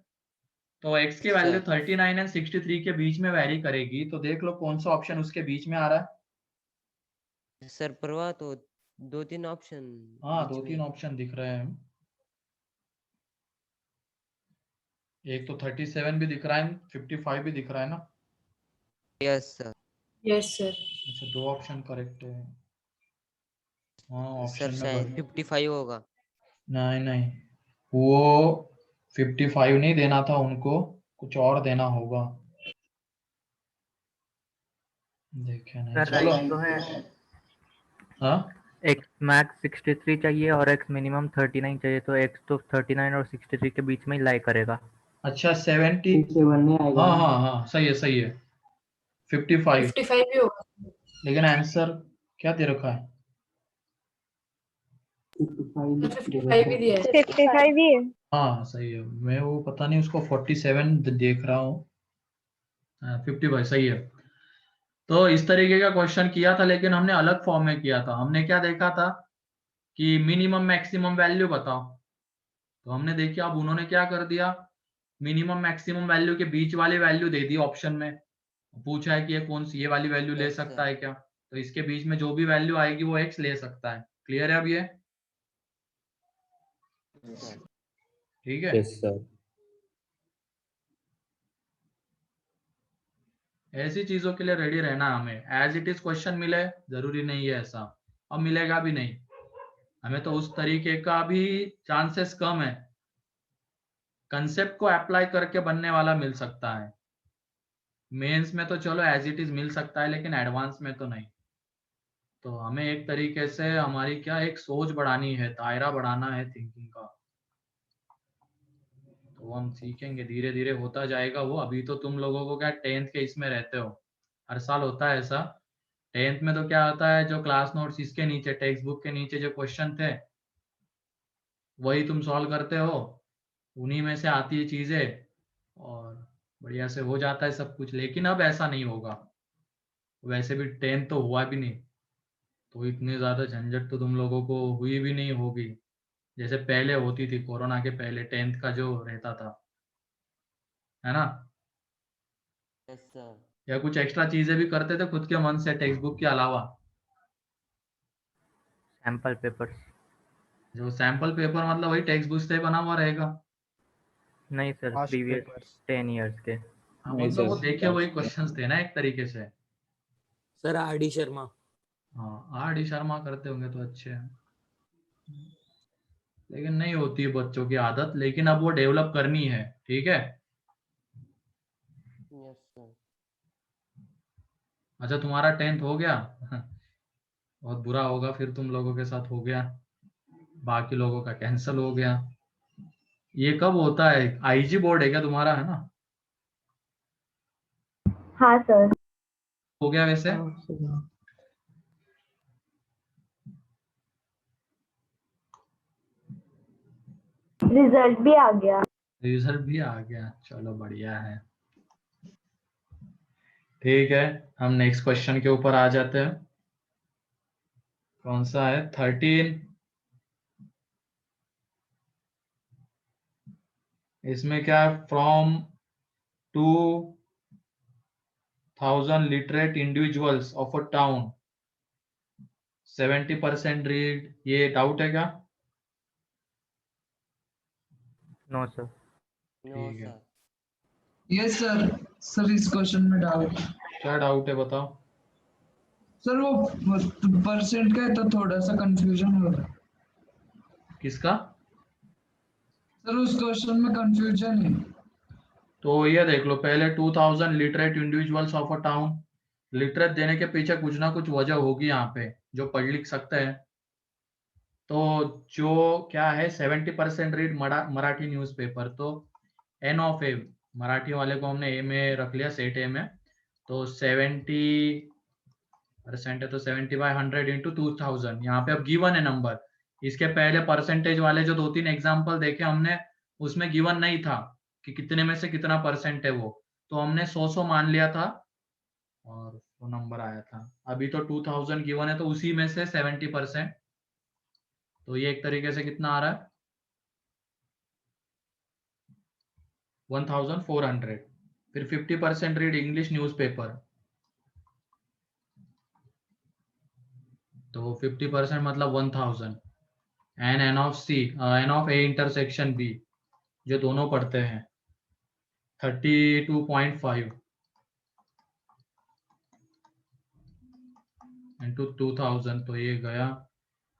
तो x की वैल्यू सर। 39 एंड 63 के बीच में वैरी करेगी। तो देख लो कौन सा ऑप्शन उसके बीच में आ रहा है। सर परवा तो 2-3 ऑप्शन हाँ, बीच 2-3 में। ऑप्शन दिख रहे हैं। एक तो 37 भी दिख रहा है, 55 भी दिख रहा है ना। Yes sir. Yes, sir. अच्छा, 2 ऑप्शन करेक्ट है। हाँ, सर ऑप्शन में शायद 55 होगा। नहीं नहीं, वो 55 नहीं देना था उनको, कुछ और देना होगा। देखे नहीं, सर चलो। राइट तो है, हाँ, x मैक्स 63 चाहिए और x मिनिमम 39 चाहिए, तो x तो 39 और 63 के बीच में ही लाई करेगा। अच्छा 70। 57 नहीं आएगा हाँ ना। हाँ हाँ, सही है सही है, 55। 55 भी होगा। लेकिन आंसर क्या दे रखा है? 55 55 भी दिया है। 55 ही है। हाँ सही है, मैं वो पता नहीं उसको 47 देख रहा हूँ। 55 सही है। तो इस तरीके का क्वेश्चन किया था, लेकिन हमने अलग फॉर्म में किया था। हमने क्या देखा था कि मिनिमम मैक्सिमम वैल्यू बताओ। तो हमने देखिए, अब उन्होंने क्या कर दिया, मिनिमम मैक्सिमम वैल्यू के बीच वाली वैल्यू दे दी ऑप्शन में। पूछा है कि ये कौन सी ये वाली वैल्यू ले Yes, सकता sir. है क्या? तो इसके बीच में जो भी वैल्यू आएगी वो x ले सकता है। क्लियर है अब ये? सर ठीक है। Yes, sir. ऐसी चीजों के लिए रेडी रहना हमें। एज इट इज क्वेश्चन मिले जरूरी नहीं है ऐसा, अब मिलेगा भी नहीं हमें, तो उस तरीके का भी चांसेस कम है। कंसेप्ट को अप्लाई करके बनने वाला मिल सकता है। मेंस में तो चलो एज इट इज मिल सकता है, लेकिन एडवांस में तो नहीं। तो हमें एक तरीके से हमारी क्या एक सोच बढ़ानी है, दायरा बढ़ाना है थिंकिंग का। तो हम सीखेंगे, धीरे धीरे होता जाएगा वो। अभी तो तुम लोगों को क्या 10th के इसमें रहते हो, हर साल होता है ऐसा। 10th में तो क्या होता है, जो क्लास नोट्स इसके नीचे टेक्स्ट बुक के नीचे जो क्वेश्चन थे वही तुम सॉल्व करते हो, उन्हीं में से आती है चीजें और बढ़िया से हो जाता है सब कुछ। लेकिन अब ऐसा नहीं होगा, वैसे भी 10th तो हुआ भी नहीं, तो इतनी ज्यादा झंझट तो तुम लोगों को हुई भी नहीं होगी जैसे पहले होती थी, कोरोना के पहले 10th का जो रहता था, है ना? Yes sir. या कुछ एक्स्ट्रा चीजें भी करते थे खुद के मन से टेक्स्ट बुक के अलावा? Sample papers. जो सैंपल पेपर मतलब वही टेक्स्ट बुक से बना हुआ रहेगा। नहीं सर, प्रीवियस 10 इयर्स के। हाँ, नहीं मतलब वो सर, देखे वही क्वेश्चंस थे ना एक तरीके से। सर आर.डी. शर्मा। हाँ, आर.डी. शर्मा करते होंगे तो अच्छे हैं, लेकिन नहीं होती है बच्चों की आदत। लेकिन अब वो डेवलप करनी है, ठीक है। Yes sir. अच्छा, तुम्हारा 10th हो गया? बहुत बुरा होगा फिर, तुम लोगों के साथ हो गया, बाकी लोगों का कैंसिल हो गया। ये कब होता है? आईजी बोर्ड है क्या तुम्हारा, है ना? हाँ सर। हो गया वैसे? रिजल्ट भी आ गया। रिजल्ट भी आ गया, चलो बढ़िया है। ठीक है, हम नेक्स्ट क्वेश्चन के ऊपर आ जाते हैं। कौन सा है? 13। इसमें क्या, from 2000 literate individuals of a town 70% read, ये डाउट है क्या? No sir. नो ठीक है। सर। Yes sir. सर इस क्वेश्चन में डाउट। क्या डाउट है बताओ? सर वो परसेंट का है तो थोड़ा सा कंफ्यूजन हो रहा है। किसका? सर उस क्वेश्चन में कंफ्यूजन है। तो ये देख लो, पहले 2000 literate individuals of a town. Literate देने के पीछे कुछ ना कुछ वजह होगी यहाँ पे, जो पढ़ लिख सकते हैं। तो जो क्या है 70% रीड मराठी न्यूज़पेपर, तो एन ऑफ ए, मराठी वाले को हमने ए में रख लिया, सेट ए में, तो 70% है तो 70/100 इंटू 2000। यहाँ पे अब गिवन है नंबर, इसके पहले परसेंटेज वाले जो 2-3 एग्जाम्पल देखे हमने, उसमें गिवन नहीं था कि कितने में से कितना परसेंट है वो, तो हमने 100 मान लिया था और वो नंबर आया था। अभी तो 2000 गिवन है तो उसी में से 70%, तो ये एक तरीके से कितना आ रहा है 1400। फिर 50% रीड इंग्लिश न्यूज़पेपर, तो 50% मतलब 1000। And N of C, N of A intersection B, जो दोनों पढ़ते हैं 32.5 इंटू 2000, तो ये गया,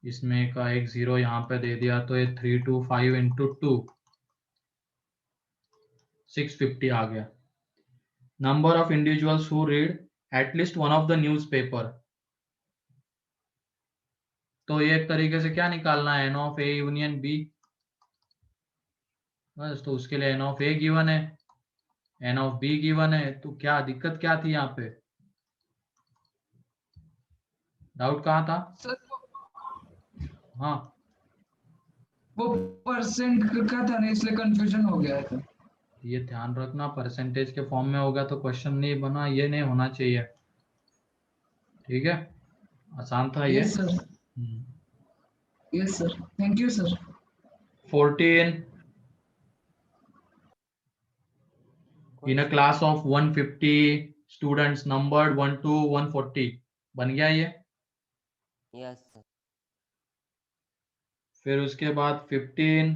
इसमें का एक 0 यहाँ पे दे दिया, तो ये 325 इंटू 2 650 आ गया। Number of individuals who read at least one of the newspaper, तो ये एक तरीके से क्या निकालना है, N of A union B, बस। तो उसके लिए एन ऑफ ए गिवन है, एन ऑफ बी गिवन है, तो क्या दिक्कत क्या थी यहाँ पे, डाउट कहाँ था? सर हाँ, वो परसेंट का था ना, इसलिए कंफ्यूजन हो गया था। ये ध्यान रखना, परसेंटेज के फॉर्म में होगा तो क्वेश्चन नहीं बना, ये नहीं होना चाहिए, ठीक है? आसान था ये। Yes sir, yes sir, thank you sir. 14 in a class of 150 students numbered 1 to 140, बन गया ये। Yes sir. फिर उसके बाद 15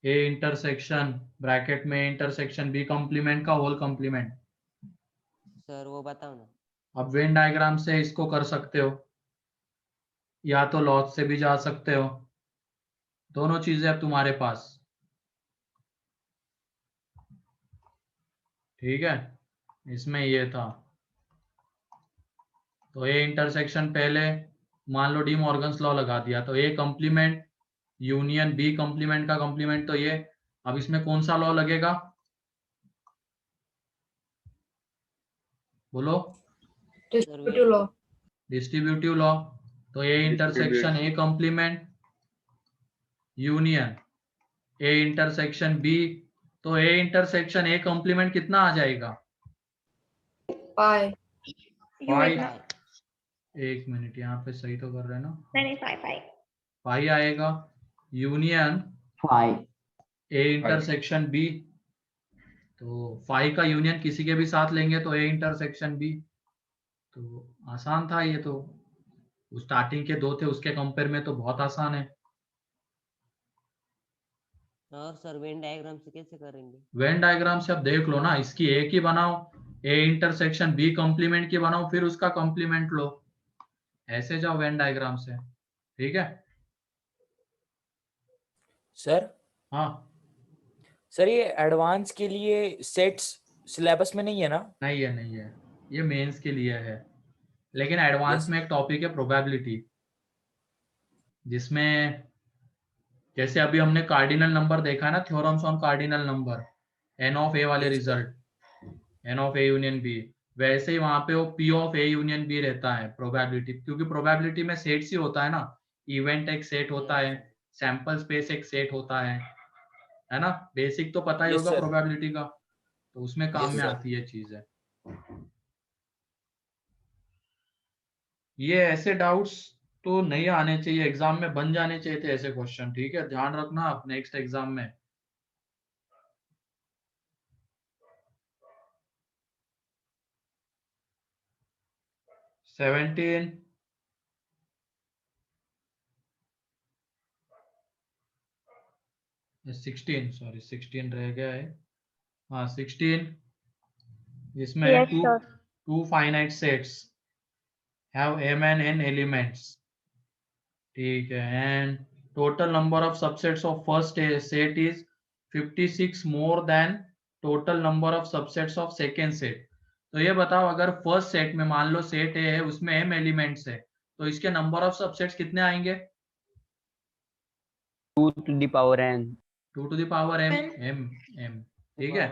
ए इंटरसेक्शन ब्रैकेट में इंटरसेक्शन बी कॉम्प्लीमेंट का होल कॉम्प्लीमेंट। सर वो बताओ ना। अब वेन डायग्राम से इसको कर सकते हो, या तो लॉग से भी जा सकते हो, दोनों चीजें अब तुम्हारे पास, ठीक है? इसमें ये था, तो ए इंटरसेक्शन पहले मान लो डी मॉर्गन्स लॉ लगा दिया, तो A complement union B complement का कॉम्प्लीमेंट, तो ये अब इसमें कौन सा लॉ लगेगा, बोलो? Distributive law. डिस्ट्रीब्यूटिव लॉ, तो A intersection A complement union A intersection B, तो ए इंटरसेक्शन ए कॉम्प्लीमेंट कितना आ जाएगा, पाई। पाई। एक मिनट, यहाँ पे सही तो कर रहे हैं ना? नहीं पाई पाई आएगा, यूनियन 5 ए इंटरसेक्शन बी, तो फाई का यूनियन किसी के भी साथ लेंगे तो ए इंटरसेक्शन बी, तो आसान था ये, तो स्टार्टिंग के दो थे उसके कंपेयर में तो बहुत आसान है। और सर वेन डायग्राम से कैसे करेंगे? वेन डायग्राम से अब देख लो ना, इसकी ए की बनाओ, ए इंटरसेक्शन बी कॉम्प्लीमेंट की बनाओ, फिर उसका कॉम्प्लीमेंट लो, ऐसे जाओ वेन डायग्राम से, ठीक है? सर हाँ, सर ये एडवांस के लिए सेट्स सिलेबस में नहीं है ना? नहीं है, नहीं है, ये मेंस के लिए है, लेकिन एडवांस में एक टॉपिक है प्रोबेबिलिटी, जिसमें जैसे अभी हमने कार्डिनल नंबर देखा है ना, theorems on cardinal number, n of A वाले result, n of A union B, वैसे ही वहां पे वो P of A union B रहता है प्रोबेबिलिटी, क्योंकि प्रोबेबिलिटी में सेट्स ही होता है ना, इवेंट एक सेट होता है, सैंपल स्पेस एक सेट होता है ना? बेसिक तो पता ही होगा प्रोबेबिलिटी का, तो उसमें काम में आती है चीज है। ये ऐसे डाउट्स तो नहीं आने चाहिए एग्जाम में, बन जाने चाहिए थे ऐसे क्वेश्चन, ठीक है? ध्यान रखना आप नेक्स्ट एग्जाम में। सेवेंटीन 16 रह गया है, हाँ 16, इसमें Yes, sir. two finite sets have m and n elements, ठीक है, and total number of subsets of first set is 56 more than total number of subsets of second set। तो ये बताओ, अगर फर्स्ट सेट में मान लो सेट ए है, उसमें m एलिमेंट्स है, तो इसके नंबर ऑफ सबसेट्स कितने आएंगे? 2 to the power n. 2 to the power m, ठीक है।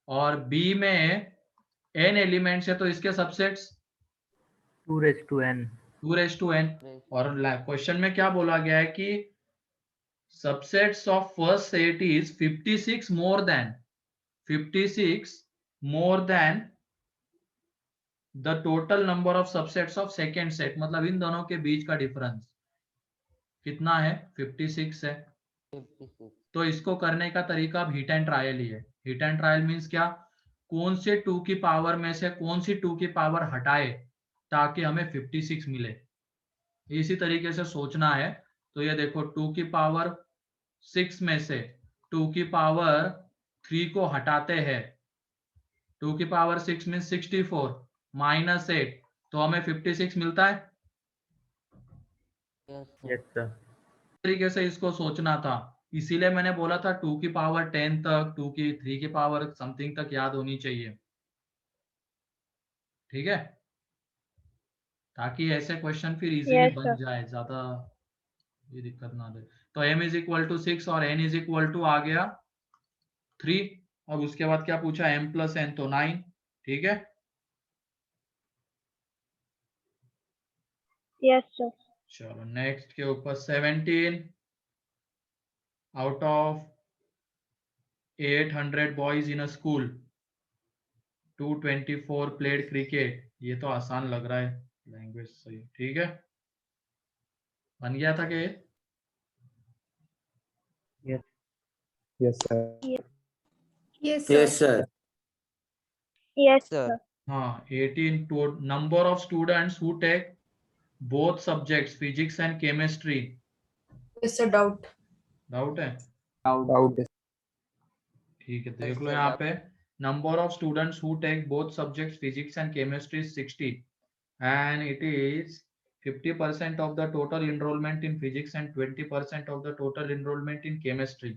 और बी में n एलिमेंट्स है तो इसके subsets 2 raised to n. 2 raised to n। और क्वेश्चन में क्या बोला गया है कि subsets of first set is 56 more than the total number of subsets of second set, मतलब इन दोनों के बीच का डिफरेंस कितना है? 56 है। 56 तो इसको करने का तरीका अब हिट एंड ट्रायल ही है। हिट एंड ट्रायल मीन्स क्या? कौन से 2 की पावर में से कौन सी 2 की पावर हटाए ताकि हमें 56 मिले, इसी तरीके से सोचना है। तो ये देखो 2 की पावर 6 में से 2 की पावर 3 को हटाते हैं, 2 की पावर 6 मीन्स 64 माइनस 8, तो हमें 56 मिलता है। Yes sir. तरीके से इसको सोचना था, इसीलिए मैंने बोला था 2 की पावर 10 तक, 2 की 3 की पावर समथिंग तक याद होनी चाहिए, ठीक है, ताकि ऐसे क्वेश्चन फिर इजीली Yes, बन sir. जाए, ज्यादा ये दिक्कत ना दे। तो m इज इक्वल टू 6 और n इज इक्वल टू आ गया 3। अब उसके बाद क्या पूछा? m प्लस n, तो 9, ठीक है। Yes, sir. चलो नेक्स्ट के ऊपर 17 out of 800 boys in a school 224 played cricket. ये तो आसान लग रहा है, लैंग्वेज सही, ठीक है। बन गया था कि Yes, sir. Yes, Yes, sir. sir. Yes, sir. sir. हाँ 18 to number of students who take both subjects physics and chemistry। Yes, sir. Doubt. Doubt है? Doubt is ठीक है, देख लो यहाँ पे number of students who take both subjects physics and chemistry 60 and it is 50% of the total enrolment in physics and 20% of the total enrolment in chemistry.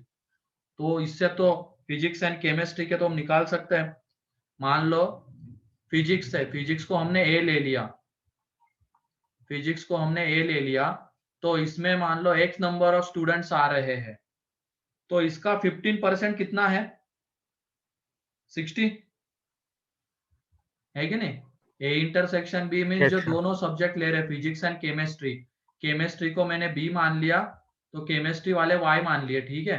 तो इससे तो फिजिक्स एंड केमिस्ट्री के तो हम निकाल सकते हैं। मान लो फिजिक्स है, फिजिक्स को हमने ए ले लिया, फिजिक्स को हमने ए ले लिया, तो इसमें मान लो x नंबर ऑफ स्टूडेंट्स आ रहे हैं, तो इसका 15% कितना है? 60 है कि नहीं? A intersection B means Yes, जो sir. दोनों सब्जेक्ट ले रहे फिजिक्स एंड केमिस्ट्री, केमिस्ट्री को मैंने बी मान लिया तो केमिस्ट्री वाले वाई मान लिए, ठीक है,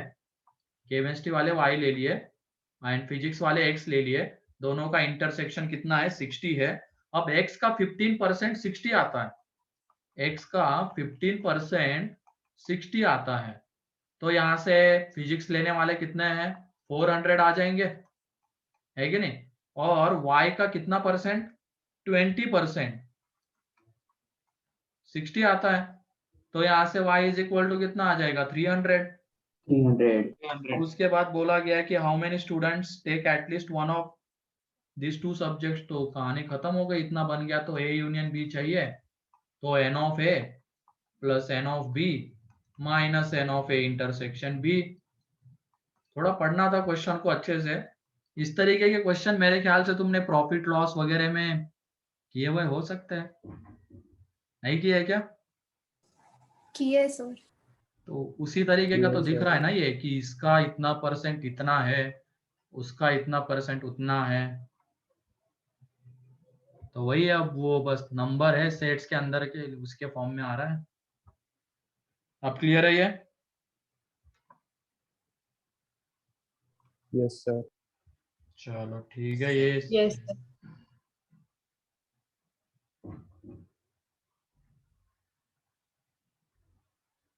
केमिस्ट्री वाले वाई ले लिए एंड फिजिक्स वाले एक्स ले लिए, दोनों का इंटरसेक्शन कितना है? 60 है। अब x का 15% 60 आता है, x का 15% 60 आता है, तो यहाँ से फिजिक्स लेने वाले कितने हैं? 400 आ जाएंगे, है कि नहीं? और y का कितना परसेंट? 20%, 60 आता है, तो यहाँ से y इज इक्वल टू कितना आ जाएगा? 300। 300. उसके बाद बोला गया कि how many students take at least one of this 2 subjects. तो कहानी खत्म हो गई, इतना बन गया, तो a यूनियन b चाहिए, तो n of a plus n of b minus n of a intersection b। थोड़ा पढ़ना था क्वेश्चन को अच्छे से। इस तरीके के क्वेश्चन मेरे ख्याल से तुमने प्रॉफिट लॉस वगैरह में किए हुए हो सकते हैं, नहीं किया है क्या? किए सर। तो उसी तरीके का तो Yes, दिख sir. रहा है ना ये, कि इसका इतना परसेंट इतना है, उसका इतना परसेंट उतना है, तो वही है। अब वो बस नंबर है सेट्स के अंदर के, उसके फॉर्म में आ रहा है। अब क्लियर है ये? Yes, sir. चलो ठीक है। ये Yes, sir.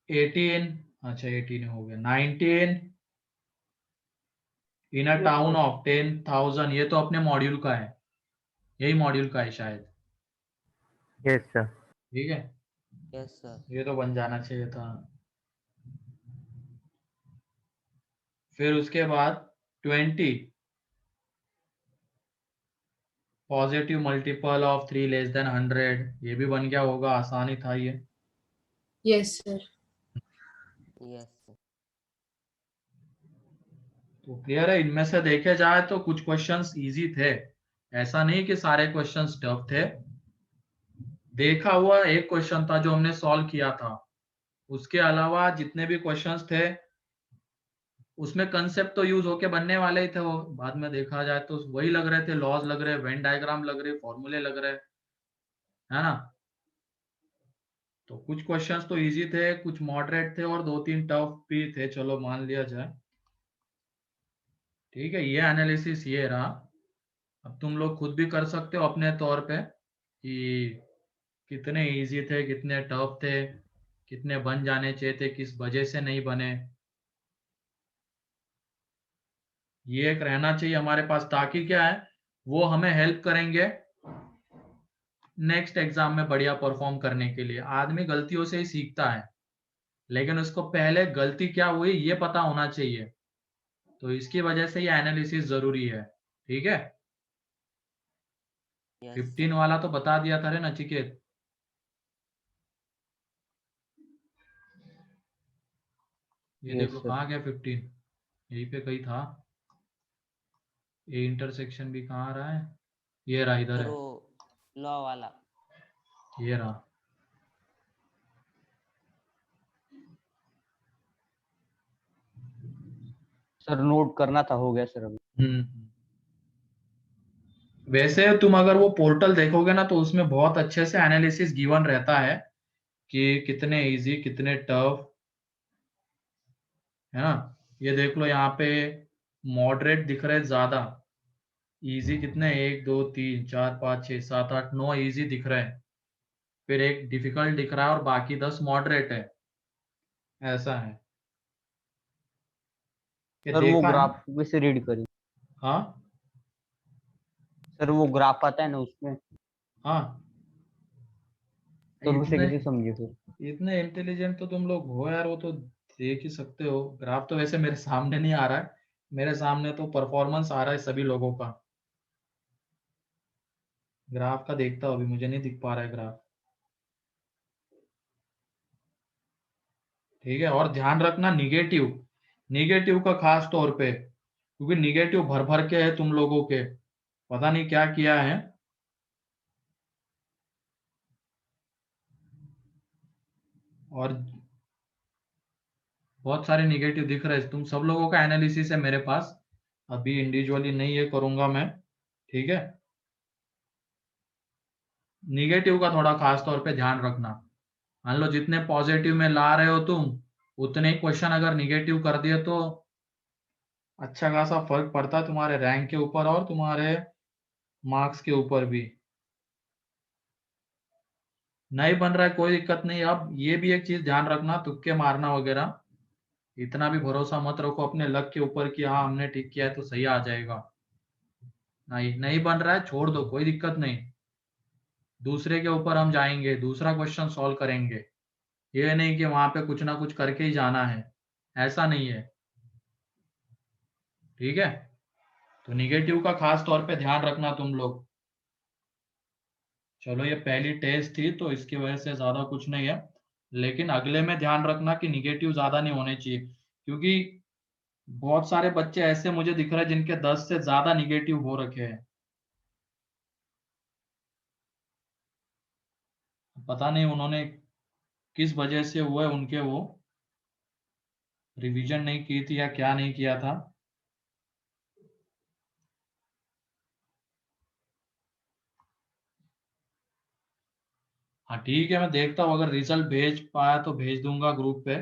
एटीन, अच्छा 18 हो गया। 19 इन अ टाउन ऑफ 10,000, ये तो अपने मॉड्यूल का है, यही मॉड्यूल का है शायद, Yes sir. ठीक है, Yes, sir. ये तो बन जाना चाहिए था। फिर उसके बाद 20 positive multiple of 3 less than 100, ये भी बन गया होगा, आसान ही था ये। Yes, sir. Yes, sir. तो क्लियर है? इनमें से देखे जाए तो कुछ क्वेश्चंस इजी थे, ऐसा नहीं कि सारे क्वेश्चंस टफ थे, देखा हुआ एक क्वेश्चन था जो हमने सॉल्व किया था, उसके अलावा जितने भी क्वेश्चंस थे उसमें कंसेप्ट तो यूज होके बनने वाले ही थे, वो बाद में देखा जाए तो वही लग रहे थे, लॉज लग रहे, वेन डायग्राम लग रहे, फॉर्मूले लग रहे, है ना। तो कुछ क्वेश्चंस तो इजी थे, कुछ मॉडरेट थे और 2-3 टफ भी थे, चलो मान लिया जाए। ठीक है, ये एनालिसिस ये रहा। अब तुम लोग खुद भी कर सकते हो अपने तौर पे कि कितने इजी थे, कितने टफ थे, कितने बन जाने चाहिए थे, किस वजह से नहीं बने। ये एक रहना चाहिए हमारे पास, ताकि क्या है वो हमें हेल्प करेंगे नेक्स्ट एग्जाम में बढ़िया परफॉर्म करने के लिए। आदमी गलतियों से ही सीखता है, लेकिन उसको पहले गलती क्या हुई ये पता होना चाहिए, तो इसकी वजह से ये एनालिसिस जरूरी है। ठीक है, 15 वाला तो बता दिया था रे नचिकेत। ये Yes, देखो sir. कहाँ गया 15, यहीं पे कहीं था। ये इंटरसेक्शन भी कहाँ आ रहा है, ये रहा, इधर सर है, वो लॉ वाला। ये रहा। सर नोट करना था, हो गया सर अभी। वैसे तुम अगर वो पोर्टल देखोगे ना तो उसमें बहुत अच्छे से एनालिसिस गिवन रहता है कि कितने इजी कितने टफ, है ना। ये देख लो यहाँ पे मॉडरेट दिख रहे ज्यादा, इजी कितने 1 2 3 4 5 6 7 8 9 इजी दिख रहे हैं, फिर एक डिफिकल्ट दिख रहा है और बाकी 10 मॉडरेट है, ऐसा है। ये सर वो देखा है ना? ग्राफ कैसे रीड करें? हाँ सर वो ग्राफ आता है ना उसमें, हाँ, तो उसे इतने कैसे समझे फिर? इतने इंटेलिजेंट तो तुम लोग हो यार, वो तो देख ही सकते हो। ग्राफ तो वैसे मेरे सामने नहीं आ रहा है, मेरे सामने तो परफॉर्मेंस आ रहा है सभी लोगों का। ग्राफ का देखता हूँ, अभी मुझे नहीं दिख पा रहा है ग्राफ। ठीक है, और ध्यान रखना निगेटिव, निगेटिव का खास तौर पे, क्योंकि निगेटिव भर भर के है तुम लोगों के, पता नहीं क्या किया है। और बहुत सारे निगेटिव दिख रहे हैं, तुम सब लोगों का एनालिसिस है मेरे पास, अभी इंडिविजुअली नहीं ये करूंगा मैं। ठीक है, निगेटिव का थोड़ा खास तौर पे ध्यान रखना। मान लो जितने पॉजिटिव में ला रहे हो तुम, उतने ही क्वेश्चन अगर निगेटिव कर दिए तो अच्छा खासा फर्क पड़ता है तुम्हारे रैंक के ऊपर और तुम्हारे मार्क्स के ऊपर भी। नहीं बन रहा है कोई दिक्कत नहीं। अब ये भी एक चीज ध्यान रखना, तुक्के मारना वगैरह इतना भी भरोसा मत रखो अपने लक के ऊपर कि हाँ हमने ठीक किया है तो सही आ जाएगा। नहीं, नहीं बन रहा है छोड़ दो, कोई दिक्कत नहीं, दूसरे के ऊपर हम जाएंगे, दूसरा क्वेश्चन सॉल्व करेंगे। ये नहीं कि वहां पे कुछ ना कुछ करके ही जाना है, ऐसा नहीं है। ठीक है, तो निगेटिव का खास तौर पे ध्यान रखना तुम लोग। चलो ये पहली टेस्ट थी तो इसकी वजह से ज्यादा कुछ नहीं है, लेकिन अगले में ध्यान रखना कि निगेटिव ज्यादा नहीं होने चाहिए, क्योंकि बहुत सारे बच्चे ऐसे मुझे दिख रहे हैं जिनके 10 से ज्यादा निगेटिव हो रखे हैं। पता नहीं उन्होंने किस वजह से हुए, उनके वो रिवीजन नहीं की थी या क्या नहीं किया था। हाँ ठीक है, मैं देखता हूँ, अगर रिजल्ट भेज पाया तो भेज दूंगा ग्रुप पे।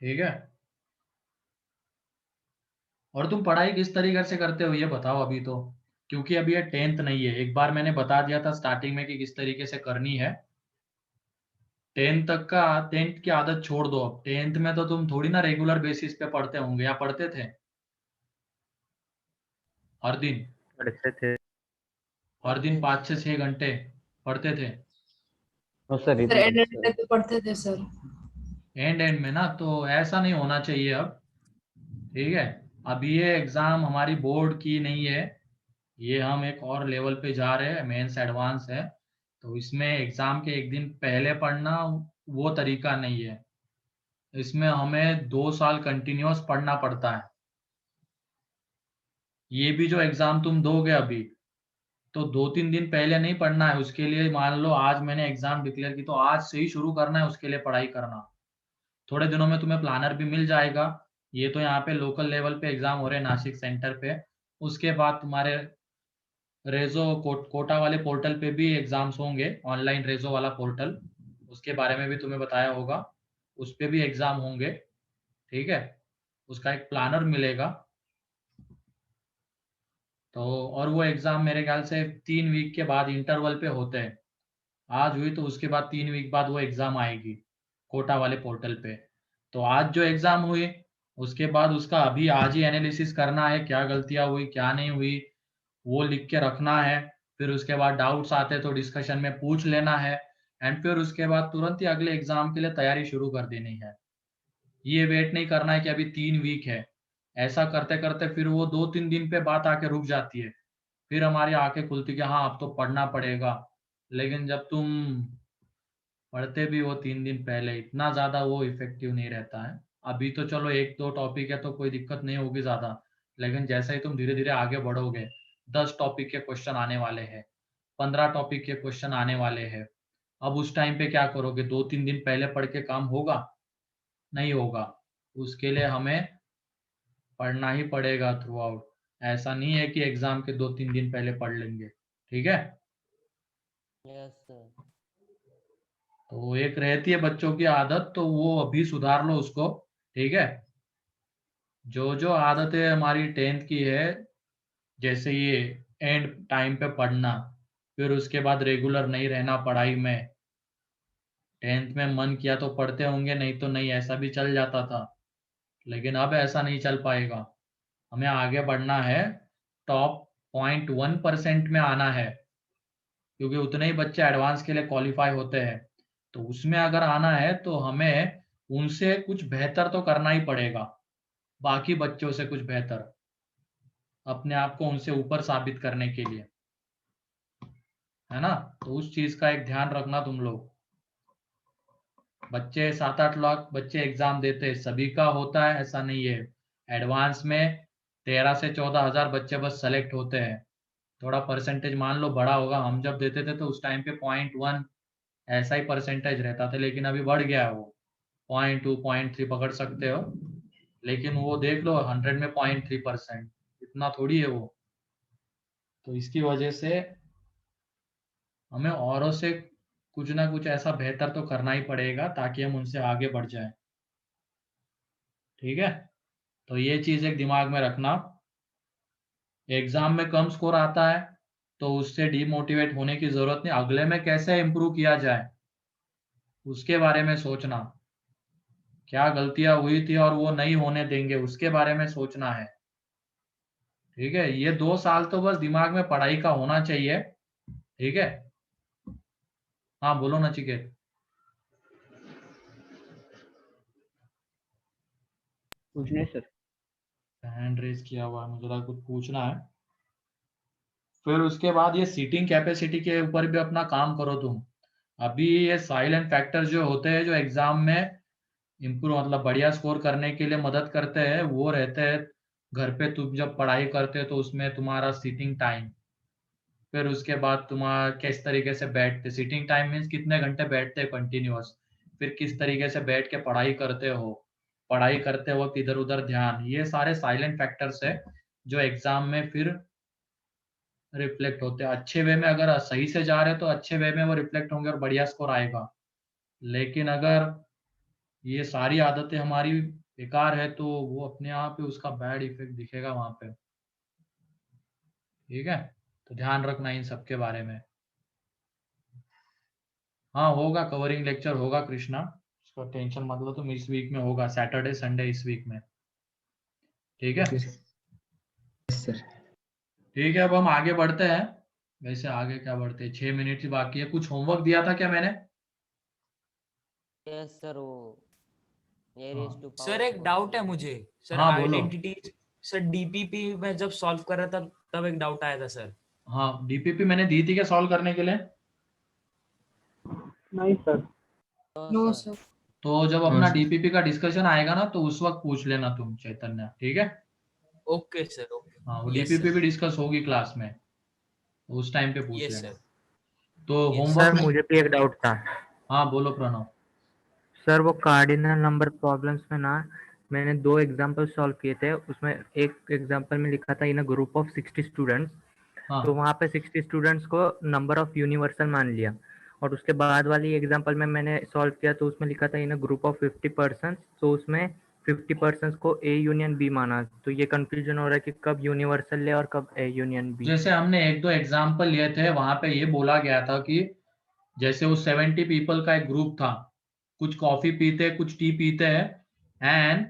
ठीक है, और तुम पढ़ाई किस तरीके से करते हो ये बताओ अभी तो, क्योंकि अभी ये 10th नहीं है। एक बार मैंने बता दिया था स्टार्टिंग में कि किस तरीके से करनी है। 10th तक का, 10th की आदत छोड़ दो। अब 10th में तो तुम थोड़ी ना रेगुलर बेसिस पे पढ़ते होंगे, या पढ़ते थे हर दिन? पढ़ते थे। हर दिन 5 से 6 घंटे पढ़ते थे नो सर सर इतना एंड नहीं, एंड सर। पे पढ़ते थे सर। एंड में ना, तो ऐसा नहीं होना चाहिए अब। ठीक है, अब ये एग्जाम हमारी बोर्ड की नहीं है, ये हम एक और लेवल पे जा रहे हैं, मेंस एडवांस है, तो इसमें एग्जाम के एक दिन पहले पढ़ना वो तरीका नहीं है। इसमें हमें 2 साल कंटिन्यूअस पढ़ना पड़ता है। ये भी जो एग्जाम तुम दोगे अभी, तो 2-3 दिन पहले नहीं पढ़ना है। उसके लिए मान लो आज मैंने एग्जाम डिक्लेयर की तो आज से ही शुरू करना है उसके लिए पढ़ाई करना। थोड़े दिनों में तुम्हें प्लानर भी मिल जाएगा। ये तो यहाँ पे लोकल लेवल पे एग्जाम हो रहे हैं नासिक सेंटर पे। उसके बाद तुम्हारे रेजो कोटा वाले पोर्टल पे भी एग्जाम्स होंगे, ऑनलाइन रेजो वाला पोर्टल, उसके बारे में भी तुम्हें बताया होगा, उस पे भी एग्जाम होंगे। ठीक है, उसका एक प्लानर मिलेगा। तो और वो एग्जाम मेरे ख्याल से 3 वीक के बाद इंटरवल पे होते हैं। आज हुई तो उसके बाद 3 वीक बाद वो एग्जाम आएगी कोटा वाले पोर्टल पे। तो आज जो एग्जाम हुई उसके बाद उसका अभी आज ही एनालिसिस करना है, क्या गलतियां हुई क्या नहीं हुई वो लिख के रखना है। फिर उसके बाद डाउट्स आते तो डिस्कशन में पूछ लेना है, एंड फिर उसके बाद तुरंत ही अगले एग्जाम के लिए तैयारी शुरू कर देनी है। ये वेट नहीं करना है कि अभी 3 वीक है। ऐसा करते करते फिर वो 2-3 दिन पे बात आके रुक जाती है। फिर हमारी आंखें खुलती कि हाँ अब तो पढ़ना पड़ेगा। लेकिन जब तुम पढ़ते भी हो 3 दिन पहले, इतना ज्यादा वो इफेक्टिव नहीं रहता है। अभी तो चलो 1-2 टॉपिक है तो कोई दिक्कत नहीं होगी ज्यादा, लेकिन जैसे ही तुम धीरे धीरे आगे बढ़ोगे 10 टॉपिक के क्वेश्चन आने वाले हैं, 15 टॉपिक के क्वेश्चन आने वाले हैं। अब उस टाइम पे क्या करोगे? 2-3 दिन पहले पढ़ के काम होगा? नहीं होगा। उसके लिए हमें पढ़ना ही पड़ेगा थ्रू आउट। ऐसा नहीं है कि एग्जाम के 2-3 दिन पहले पढ़ लेंगे। ठीक है, यस सर। तो एक रहती है बच्चों की आदत, तो वो अभी सुधार लो उसको। ठीक है, जो जो आदतें हमारी 10th की है, जैसे ये एंड टाइम पे पढ़ना, फिर उसके बाद रेगुलर नहीं रहना पढ़ाई में। 10th में मन किया तो पढ़ते होंगे, नहीं तो नहीं, ऐसा भी चल जाता था। लेकिन अब ऐसा नहीं चल पाएगा। हमें आगे बढ़ना है, टॉप 0.1% में आना है, क्योंकि उतने ही बच्चे एडवांस के लिए क्वालिफाई होते हैं। तो उसमें अगर आना है तो हमें उनसे कुछ बेहतर तो करना ही पड़ेगा, बाकी बच्चों से कुछ बेहतर, अपने आप को उनसे ऊपर साबित करने के लिए, है ना। तो उस चीज का एक ध्यान रखना तुम लोग। बच्चे 7-8 लाख बच्चे एग्जाम देते हैं, सभी का होता है ऐसा नहीं है। एडवांस में 13 से 14 हजार बच्चे बस सेलेक्ट होते हैं। थोड़ा परसेंटेज मान लो बड़ा होगा। हम जब देते थे तो उस टाइम पे 0.1 ऐसा ही परसेंटेज रहता था, लेकिन अभी बढ़ गया है वो 0.2 0.3 पकड़ सकते हो। लेकिन वो देख लो 100 में 0.3%, इतना थोड़ी है वो। तो इसकी वजह से हमें औरों से कुछ ना कुछ ऐसा बेहतर तो करना ही पड़ेगा ताकि हम उनसे आगे बढ़ जाएं। ठीक है, तो ये चीज एक दिमाग में रखना। एग्जाम में कम स्कोर आता है तो उससे डिमोटिवेट होने की जरूरत नहीं। अगले में कैसे इम्प्रूव किया जाए उसके बारे में सोचना, क्या गलतियां हुई थी और वो नहीं होने देंगे उसके बारे में सोचना है। ठीक है, ये 2 साल तो बस दिमाग में पढ़ाई का होना चाहिए। ठीक है, हाँ बोलो नचिकेत। कुछ नहीं सर। हैंड रेज किया हुआ है, मुझे लगा कुछ पूछना है। फिर उसके बाद ये सीटिंग कैपेसिटी के ऊपर भी अपना काम करो तुम। अभी ये साइलेंट फैक्टर जो होते हैं जो एग्जाम में इम्प्रूव मतलब बढ़िया स्कोर करने के लिए मदद करते हैं, वो रहते हैं घर पे तुम जब पढ़ाई करते हो तो उसमें तुम्हारा सीटिंग टाइम, फिर उसके बाद तुम्हारा किस तरीके से बैठते, सीटिंग टाइम मीन्स कितने घंटे बैठते हैं कंटिन्यूअस, फिर किस तरीके से बैठ के पढ़ाई करते हो, पढ़ाई करते वक्त इधर उधर ध्यान, ये सारे साइलेंट फैक्टर्स है जो एग्जाम में फिर रिफ्लेक्ट होते हैं। अच्छे वे में अगर सही से जा रहे हो तो अच्छे वे में वो रिफ्लेक्ट होंगे और बढ़िया स्कोर आएगा। लेकिन अगर ये सारी आदतें हमारी बेकार है तो वो अपने आप ही उसका बैड इफेक्ट दिखेगा वहां पे। ठीक है, तो ध्यान रखना इन सब के बारे में। हाँ होगा, कवरिंग लेक्चर होगा कृष्णा, उसका टेंशन मत लो तुम। इस वीक में होगा, सैटरडे संडे इस वीक में। ठीक है सर। ठीक है, अब हम आगे बढ़ते हैं। वैसे आगे क्या बढ़ते हैं, 6 मिनट ही बाकी है। कुछ होमवर्क दिया था क्या मैंने? Yes sir. वो सर एक डाउट है मुझे सर, हाँ, बोलो। आइडेंटिटी सर डीपीपी में जब सॉल्व कर रहा था तब एक डाउट आया था सर। हाँ, डीपीपी मैंने दी थी क्या सॉल्व करने के लिए? नहीं सर। No sir. तो जब अपना डीपीपी का डिस्कशन आएगा ना तो उस वक्त पूछ लेना तुम चैतन्य। ठीक है, ओके सर, ओके। हाँ वो Yes, डीपीपी sir. भी डिस्कस होगी क्लास में। उस टाइम पे पूछ यस लेना। सर। तो Yes, होमवर्क सर में, मुझे भी एक डाउट था। हाँ बोलो प्रणव। सर वो कार्डिनल नंबर प्रॉब्लम्स में ना मैंने 2 एग्जांपल सॉल्व किए थे, उसमें एक एग्जांपल में लिखा था इन अ ग्रुप ऑफ 60 स्टूडेंट्स, हाँ तो वहाँ पे 60 स्टूडेंट्स को नंबर ऑफ यूनिवर्सल मान लिया, और उसके बाद वाली एग्जांपल में मैंने सॉल्व किया तो उसमें लिखा था इन अ ग्रुप ऑफ 50 पर्सन, तो उसमें 50 पर्सन को ए यूनियन बी माना, तो ये कंफ्यूजन हो रहा है कि कब यूनिवर्सल ले और कब ए यूनियन बी। जैसे हमने 1-2 एग्जाम्पल लिए थे, वहां पे ये बोला गया था कि जैसे उस 70 पीपल का एक ग्रुप था, कुछ कॉफी पीते कुछ टी पीते हैं, एंड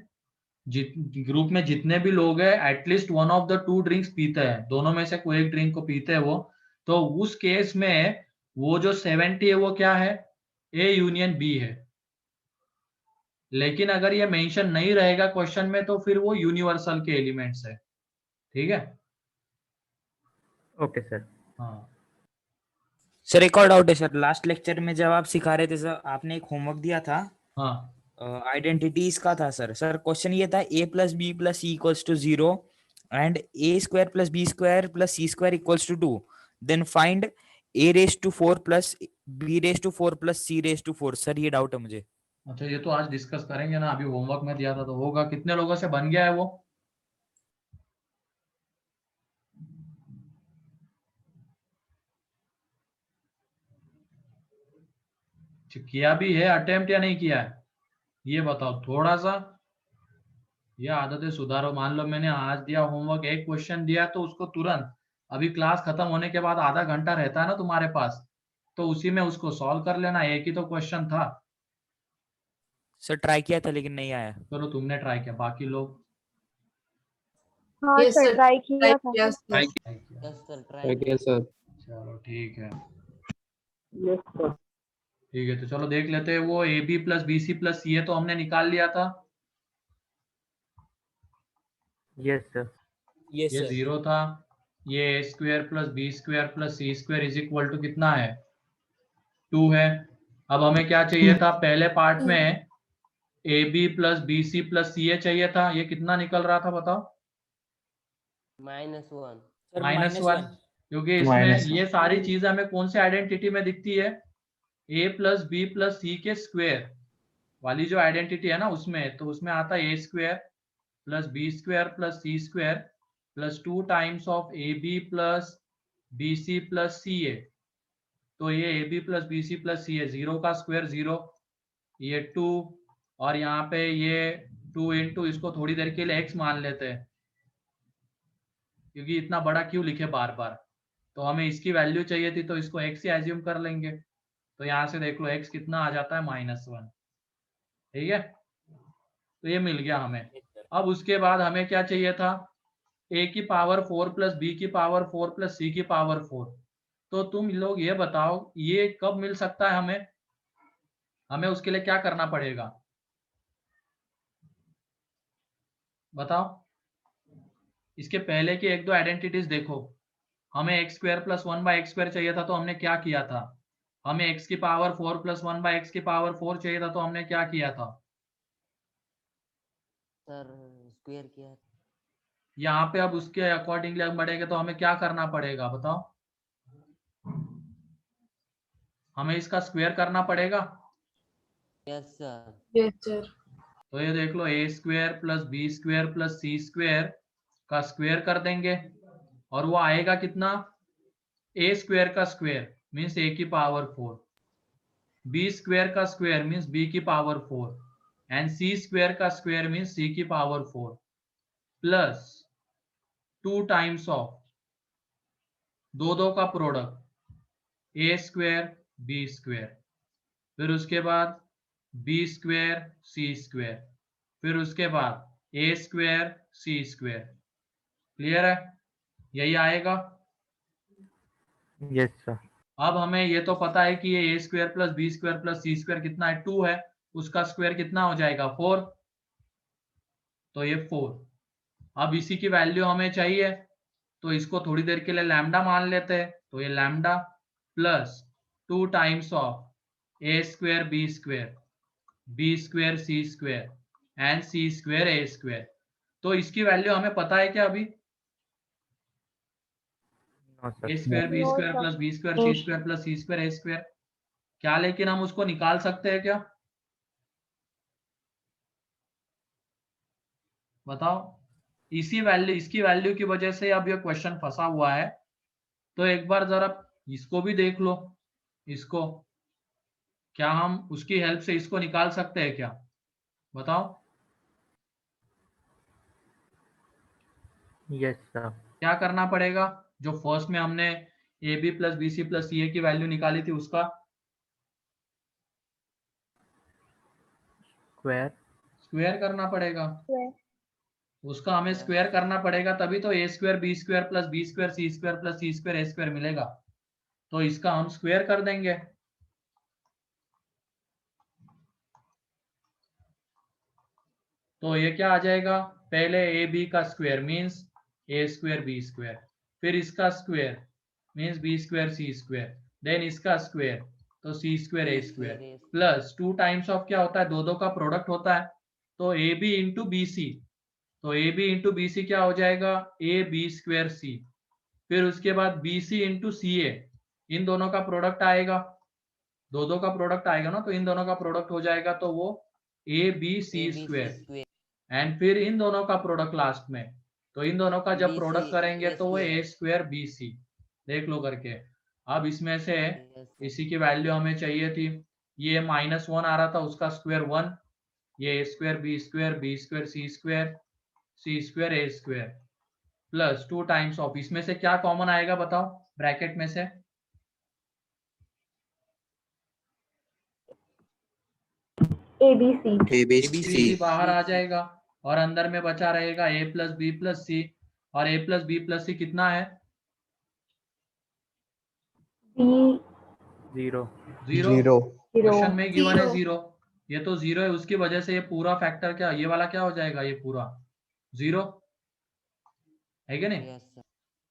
ग्रुप में जितने भी लोग हैं at least one of the 2 drinks पीते हैं, दोनों में से कोई एक ड्रिंक को पीते हैं वो, तो उस केस में वो जो 70 है वो क्या है, ए यूनियन बी है। लेकिन अगर ये मेंशन नहीं रहेगा क्वेश्चन में तो फिर वो यूनिवर्सल के एलिमेंट्स है। ठीक है। Okay sir. हाँ सर एक और डाउट है सर, लास्ट लेक्चर में जब आप सिखा रहे थे सर, आपने एक होमवर्क दिया था, हाँ आइडेंटिटीज का था सर। सर क्वेश्चन ये था a plus B plus C equals to 0 and a square plus B square plus C square equals to 2, then find a raise to 4 plus b raise to 4 plus c raise to 4। Sir ये doubt है मुझे। अच्छा, ये तो आज discuss करेंगे ना, अभी होमवर्क में दिया था तो होगा। कितने लोगों से बन गया है वो? किया भी है अटेम्प्ट या नहीं किया है, ये बताओ थोड़ा सा। ये आदतें सुधारो। मान लो मैंने आज दिया होमवर्क, एक क्वेश्चन दिया तो उसको तुरंत, अभी क्लास खत्म होने के बाद आधा घंटा रहता है ना तुम्हारे पास, तो उसी में उसको सॉल्व कर लेना। एक ही तो क्वेश्चन था। सर ट्राई किया था लेकिन नहीं आया। चलो तुमने ट्राई किया, बाकी लोग हाँ Yes, सर sir. ट्राई किया था। Yes, try yes. किया। Yes sir try Okay, sir. चलो ठीक है। Yes sir. ठीक है, तो चलो देख लेते हैं। वो A B plus B C plus C A तो हमने निकाल लिया था, यस सर। यस ये सर। 0 था। ये A square plus B square plus C square is equal to कितना है, 2 है। अब हमें क्या चाहिए था, पहले पार्ट में A B plus B C plus C A चाहिए था। ये कितना निकल रहा था बताओ? -1। सर -1, क्योंकि इसमें Minus ये सारी चीजें हमें कौन से आइडेंटिटी में दिखती है, ए प्लस बी प्लस सी के स्क्वायर वाली जो आइडेंटिटी है ना उसमें, तो उसमें आता है A square plus B square plus C square plus 2 times of A B plus B C plus C A. तो ये A B plus B C plus C A, 0 का स्क्वायर 0, ये 2, और यहाँ पे ये 2 इंटू, इसको थोड़ी देर के लिए एक्स मान लेते हैं क्योंकि इतना बड़ा क्यों लिखे बार बार, तो हमें इसकी वैल्यू चाहिए थी तो इसको एक्स ही एज्यूम कर लेंगे। तो यहाँ से देख लो एक्स कितना आ जाता है, -1। ठीक है, तो ये मिल गया हमें। अब उसके बाद हमें क्या चाहिए था, a की पावर 4 प्लस बी की पावर 4 प्लस सी की पावर 4। तो तुम लोग ये बताओ ये कब मिल सकता है हमें, हमें उसके लिए क्या करना पड़ेगा बताओ? इसके पहले की 1-2 आइडेंटिटीज देखो। हमें एक्स स्क्वायर प्लस 1/x² चाहिए था तो हमने क्या किया था, हमें x की पावर 4 प्लस 1/x की पावर 4 चाहिए था तो हमने क्या किया था, सर स्क्वायर किया। यहाँ पे अब उसके अकॉर्डिंगली हम बढ़ेंगे तो हमें क्या करना पड़ेगा बताओ? हमें इसका स्क्वायर करना पड़ेगा। Yes sir. Yes, sir. तो ये देख लो A square plus B square plus C square का स्क्वायर कर देंगे और वो आएगा कितना, ए स्क्वायर का स्क्वायर मीन्स ए की पावर 4, बी स्क्वायर का स्क्वायर मीन्स बी की पावर 4, एंड सी स्क्वायर का स्क्वायर मीन्स सी की पावर 4, प्लस 2 टाइम्स ऑफ दो का product A square B square, फिर उसके बाद बी स्क्वायर सी स्क्वायर, फिर उसके बाद A square C square. Clear है, यही आएगा। Yes sir. अब हमें ये तो पता है कि ये A square plus B square plus C square कितना है, 2 है, उसका स्क्वायर कितना हो जाएगा 4, तो ये 4। अब इसी की वैल्यू हमें चाहिए तो इसको थोड़ी देर के लिए लैम्डा मान लेते हैं, तो ये lambda plus 2 times of A square B square C square and C square A square. तो इसकी वैल्यू हमें पता है क्या अभी? No sir. A square B No, square sir. Plus B square C square plus C square A square, क्या लेकिन हम उसको निकाल सकते हैं क्या? बताओ। इसकी वैल्यू की वजह से अब ये क्वेश्चन फंसा हुआ है, तो एक बार जरा इसको भी देख लो। इसको क्या हम उसकी हेल्प से इसको निकाल सकते हैं क्या? बताओ। Yes sir. क्या करना पड़ेगा? जो फर्स्ट में हमने A B plus B C plus C A की वैल्यू निकाली थी उसका स्क्वायर करना पड़ेगा। Square. उसका हमें स्क्वायर करना पड़ेगा, तभी तो A square B square plus B square C square plus C square A square मिलेगा। तो इसका हम स्क्वायर कर देंगे। तो ये क्या आ जाएगा? पहले ए बी का square means A square B square, फिर इसका square means B square C square, then इसका स्क्वायर तो C square A square plus 2 times of क्या होता है? दो का प्रोडक्ट होता है, तो A B into B C. तो A B into B C क्या हो जाएगा? A B square C. फिर उसके बाद बी सी इंटू सी ए, इन दोनों का प्रोडक्ट आएगा, दो का प्रोडक्ट आएगा ना, तो इन दोनों का प्रोडक्ट हो जाएगा, तो वो A B C square. And फिर इन दोनों का प्रोडक्ट लास्ट में, तो इन दोनों का जब प्रोडक्ट करेंगे तो वो ए स्क्वायर बी सी। देख लो करके। अब इसमें से इसी की वैल्यू हमें चाहिए थी, ये -1 आ रहा था, उसका स्क्वायर 1, ये A square B square C square A square plus 2 times of, इसमें से क्या कॉमन आएगा बताओ ब्रैकेट में से? ABC. ABC बाहर आ जाएगा और अंदर में बचा रहेगा a प्लस बी प्लस सी, और a प्लस बी प्लस सी कितना है? B. 0। Zero. क्वेश्चन में गिवन है Zero. 0, ये तो 0 है, उसकी वजह से ये पूरा फैक्टर क्या, ये वाला क्या हो जाएगा? ये पूरा 0 है कि नहीं?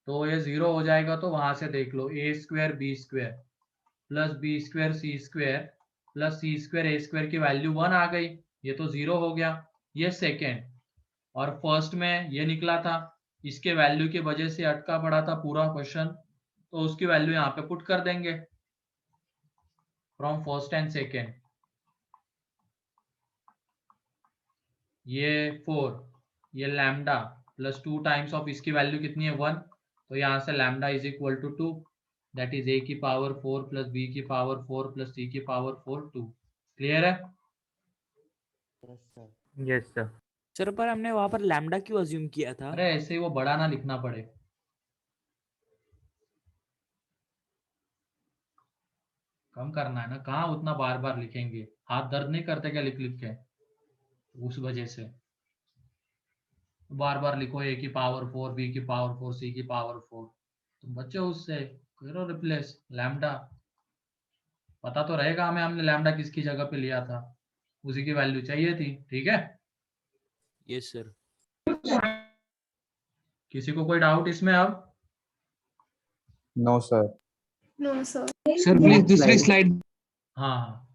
तो ये 0 हो जाएगा, तो वहां से देख लो A square B square plus B square C square plus C square A square की वैल्यू 1 आ गई, ये तो 0 हो गया। ये सेकेंड, और फर्स्ट में ये निकला था, इसके वैल्यू की वजह से अटका पड़ा था पूरा क्वेश्चन, तो उसकी वैल्यू यहाँ पे पुट कर देंगे फ्रॉम फर्स्ट एंड सेकेंड। ये 4, ये लैम्डा प्लस 2 टाइम्स ऑफ इसकी वैल्यू कितनी है? 1, तो यहाँ से lambda is equal to 2, that is A की पावर 4 प्लस बी की पावर 4 प्लस सी की पावर 4 2। क्लियर है? Yes sir. सर पर हमने वहां पर लैम्डा क्यों अज्यूम किया था? अरे ऐसे ही वो बड़ा ना लिखना पड़े। कम करना है ना, कहाँ उतना बार बार लिखेंगे, हाथ दर्द नहीं करते क्या लिख लिख के? उस वजह से बार बार लिखो ए की पावर 4 बी की पावर 4 सी की पावर 4, तुम बच्चे उससे करो रिप्लेस लैम्डा। पता तो रहेगा हमें हमने लैम्डा किसकी जगह पे लिया था, उसी की वैल्यू चाहिए थी। ठीक है? Yes sir. किसी को कोई डाउट इसमें अब? No, sir. No, sir. Sir please दूसरी स्लाइड। हाँ हाँ।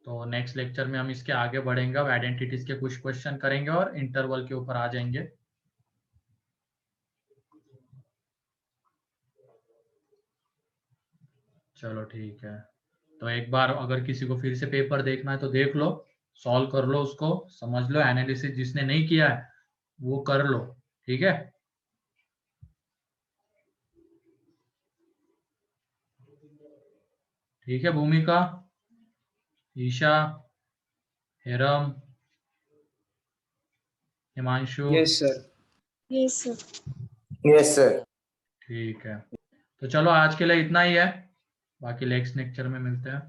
तो नेक्स्ट लेक्चर में हम इसके आगे बढ़ेंगे, आइडेंटिटीज के कुछ क्वेश्चन करेंगे और इंटरवल के ऊपर आ जाएंगे। चलो ठीक है, तो एक बार अगर किसी को फिर से पेपर देखना है तो देख लो, सॉल्व कर लो, उसको समझ लो, एनालिसिस जिसने नहीं किया है वो कर लो। ठीक है? ठीक है भूमिका, ईशा, हिरम, Himanshu? Yes, sir. Yes, sir. Yes, sir. ठीक है, तो चलो आज के लिए इतना ही है, बाकी नेक्स्ट लेक्चर में मिलते हैं।